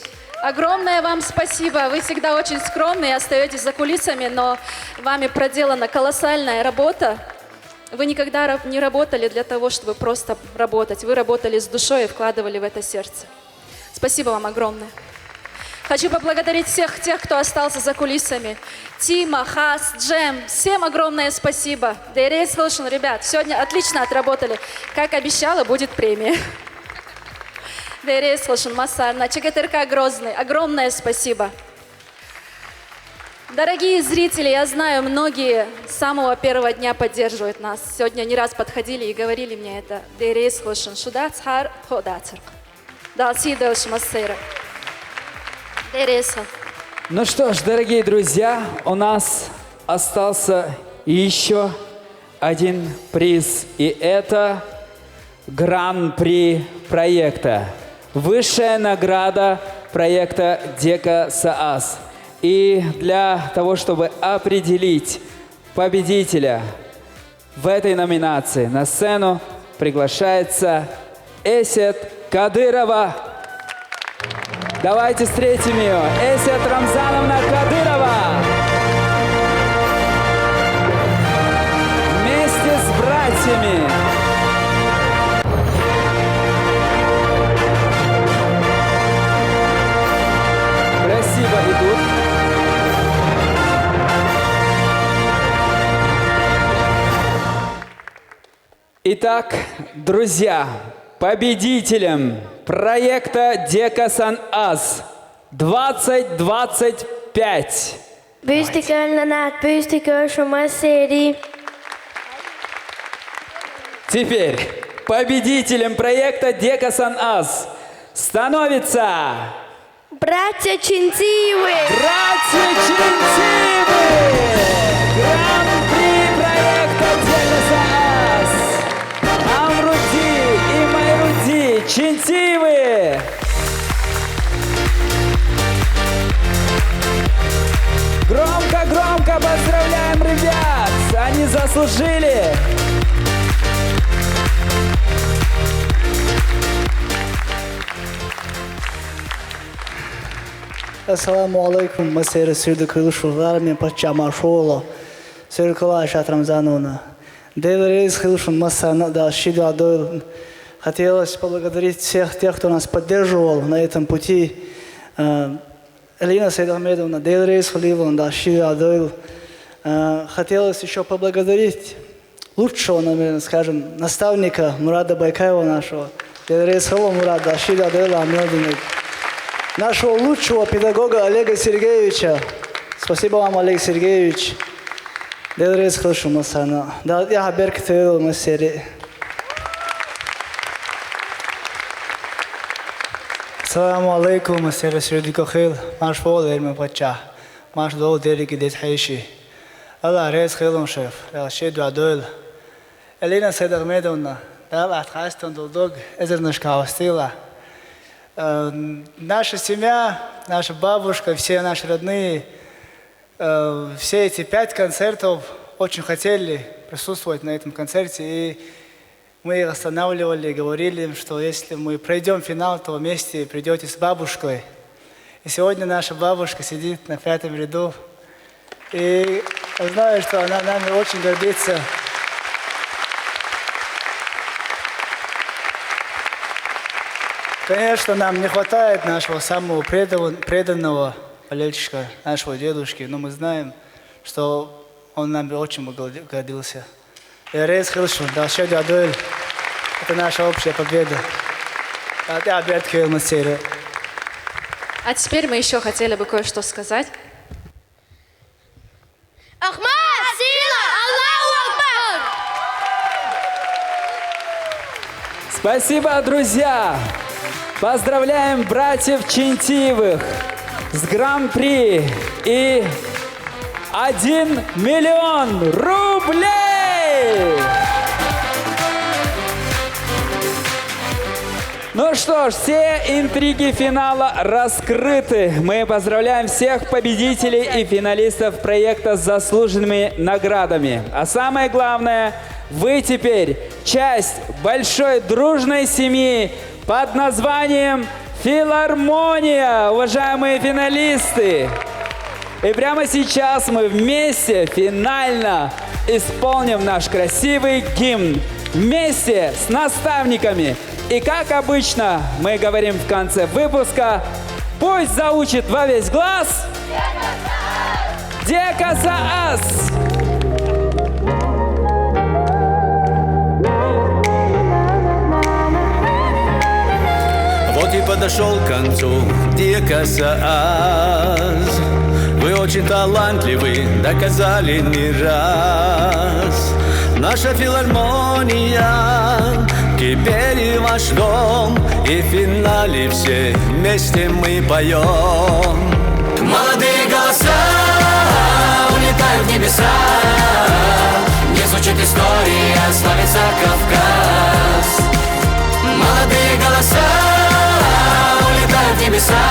огромное вам спасибо. Вы всегда очень скромны и остаетесь за кулисами, но вами проделана колоссальная работа. Вы никогда не работали для того, чтобы просто работать. Вы работали с душой и вкладывали в это сердце. Спасибо вам огромное. Хочу поблагодарить всех тех, кто остался за кулисами. Тима, Хас, Джем. Всем огромное спасибо. Дейрейс Хилшин, ребят, сегодня отлично отработали. Как обещала, будет премия. Дейрейс Хилшин, Массарна, ЧГТРК Грозный. Огромное спасибо. Дорогие зрители, я знаю, многие с самого первого дня поддерживают нас. Сегодня не раз подходили и говорили мне это. Дейрейс Хилшин, Шудацхар, Ходацерк. Далси Делш Массейра. Дейрейс. Ну что ж, дорогие друзья, у нас остался еще один приз. И это гран-при проекта. Высшая награда проекта Дека Саас. И для того, чтобы определить победителя в этой номинации, на сцену приглашается Эсет Кадырова. Давайте встретим ее. Эсет Рамзановна Кадырова. Вместе с братьями. Красиво идут. Итак, друзья, победителем проекта Дека Саас 2025. Теперь победителем проекта Дека Саас становится братья Чинтиевы. Братья Чинтиевы! Гран-при проекта Дека Саас. Амруди и Майруди Чинтиевы. Громко-громко поздравляем ребят! Они заслужили! Assalamu alaikum, Masera Sirдакыл Шуларми Пачамашола, Сиркала Айшат Рамзановна. Дейрейс Хилшин Массарна Далшиду Адойл. Хотелось поблагодарить всех тех, кто нас поддерживал на этом пути. Элина Сайдахметовна, Дейрейс Хилшин Далшиду Адойл. Хотелось еще поблагодарить лучшего, наверное, скажем, наставника Мурада Байкаева нашего. Дейрейс Хилшин Мурад Далшиду Адойл Амелдиной. Нашего лучшего педагога Олега Сергеевича. Спасибо вам, Олег Сергеевич. Дейрейс Хилшин Массарна. Да, я беркетел Массери. Assalamu alaikum, Masera Sirдика Хил. Маш волер мы пача. Маш дол дерики дет хайши. Allah рейс хилом шеф. Рашиду Адойл. Элина Сайдахметовна. Да, отхастан долдог. Эзернашка Авастила. Наша семья, наша бабушка, все наши родные, все эти 5 концертов очень хотели присутствовать на этом концерте. И мы их останавливали, говорили им, что если мы пройдем финал, то вместе придете с бабушкой. И сегодня наша бабушка сидит на 5-м ряду. И я знаю, что она нами очень гордится. Конечно, нам не хватает нашего самого преданного болельщика, нашего дедушки, но мы знаем, что он нам очень гордился. Дейрейс Хилшин, Далшиду Адойл. Это наша общая победа. А теперь мы еще хотели бы кое-что сказать. Ахмад, сила, Аллаху Акбар! Спасибо, друзья! Поздравляем братьев Чинтиевых с Гран-при и 1 миллион рублей! Ну что ж, все интриги финала раскрыты. Мы поздравляем всех победителей и финалистов проекта с заслуженными наградами. А самое главное, вы теперь часть большой дружной семьи под названием «Филармония», уважаемые финалисты. И прямо сейчас мы вместе финально исполним наш красивый гимн вместе с наставниками. И как обычно мы говорим в конце выпуска, пусть заучит во весь глаз Декаса Ас. Вот и подошел к концу Декаса Ас. Вы очень талантливы, доказали не раз. Наша филармония теперь и ваш дом, и в финале все вместе мы поем. Молодые голоса улетают в небеса, не звучит история, славится Кавказ. Молодые голоса улетают в небеса,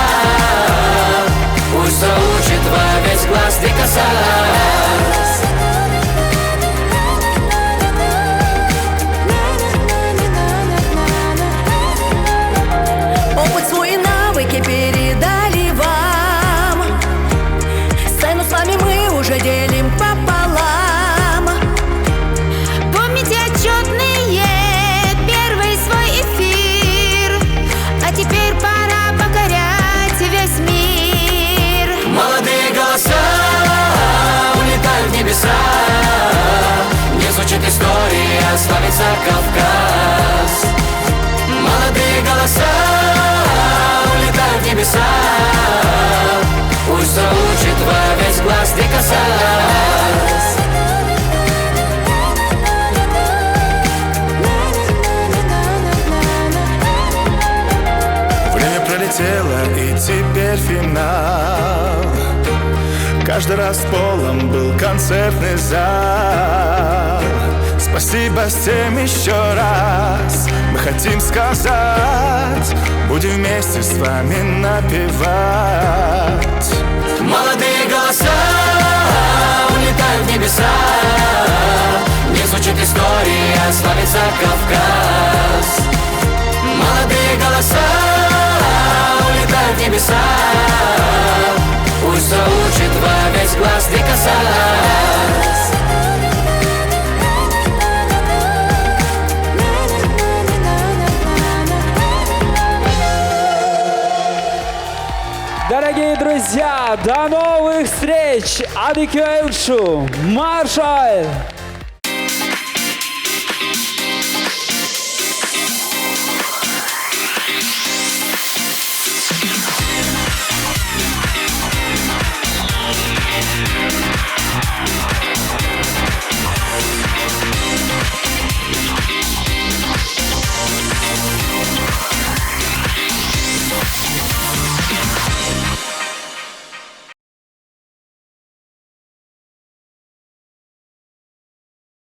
пусть заучит во весь глаз Декаса Ас. Опыт свой и навыки передали вам. Сцену с вами мы уже делим пополам. Помните отчетные, первый свой эфир, а теперь пора покорять весь мир. Молодые голоса улетают в небеса, не звучит история, славится Кавказ. Молодые голоса улетают в небеса, пусть заучит во весь глаз Декаса Ас. Время пролетело, и теперь финал. Каждый раз полон был концертный зал. Спасибо всем еще раз. Мы хотим сказать, будем вместе с вами напевать. Молодые голоса улетают в небеса, не звучит история, славится Кавказ. Молодые голоса улетают в небеса, пусть заучит во весь глаз Декаса Ас. Дорогие друзья, до новых встреч! Адикюэльшу! Маршаль!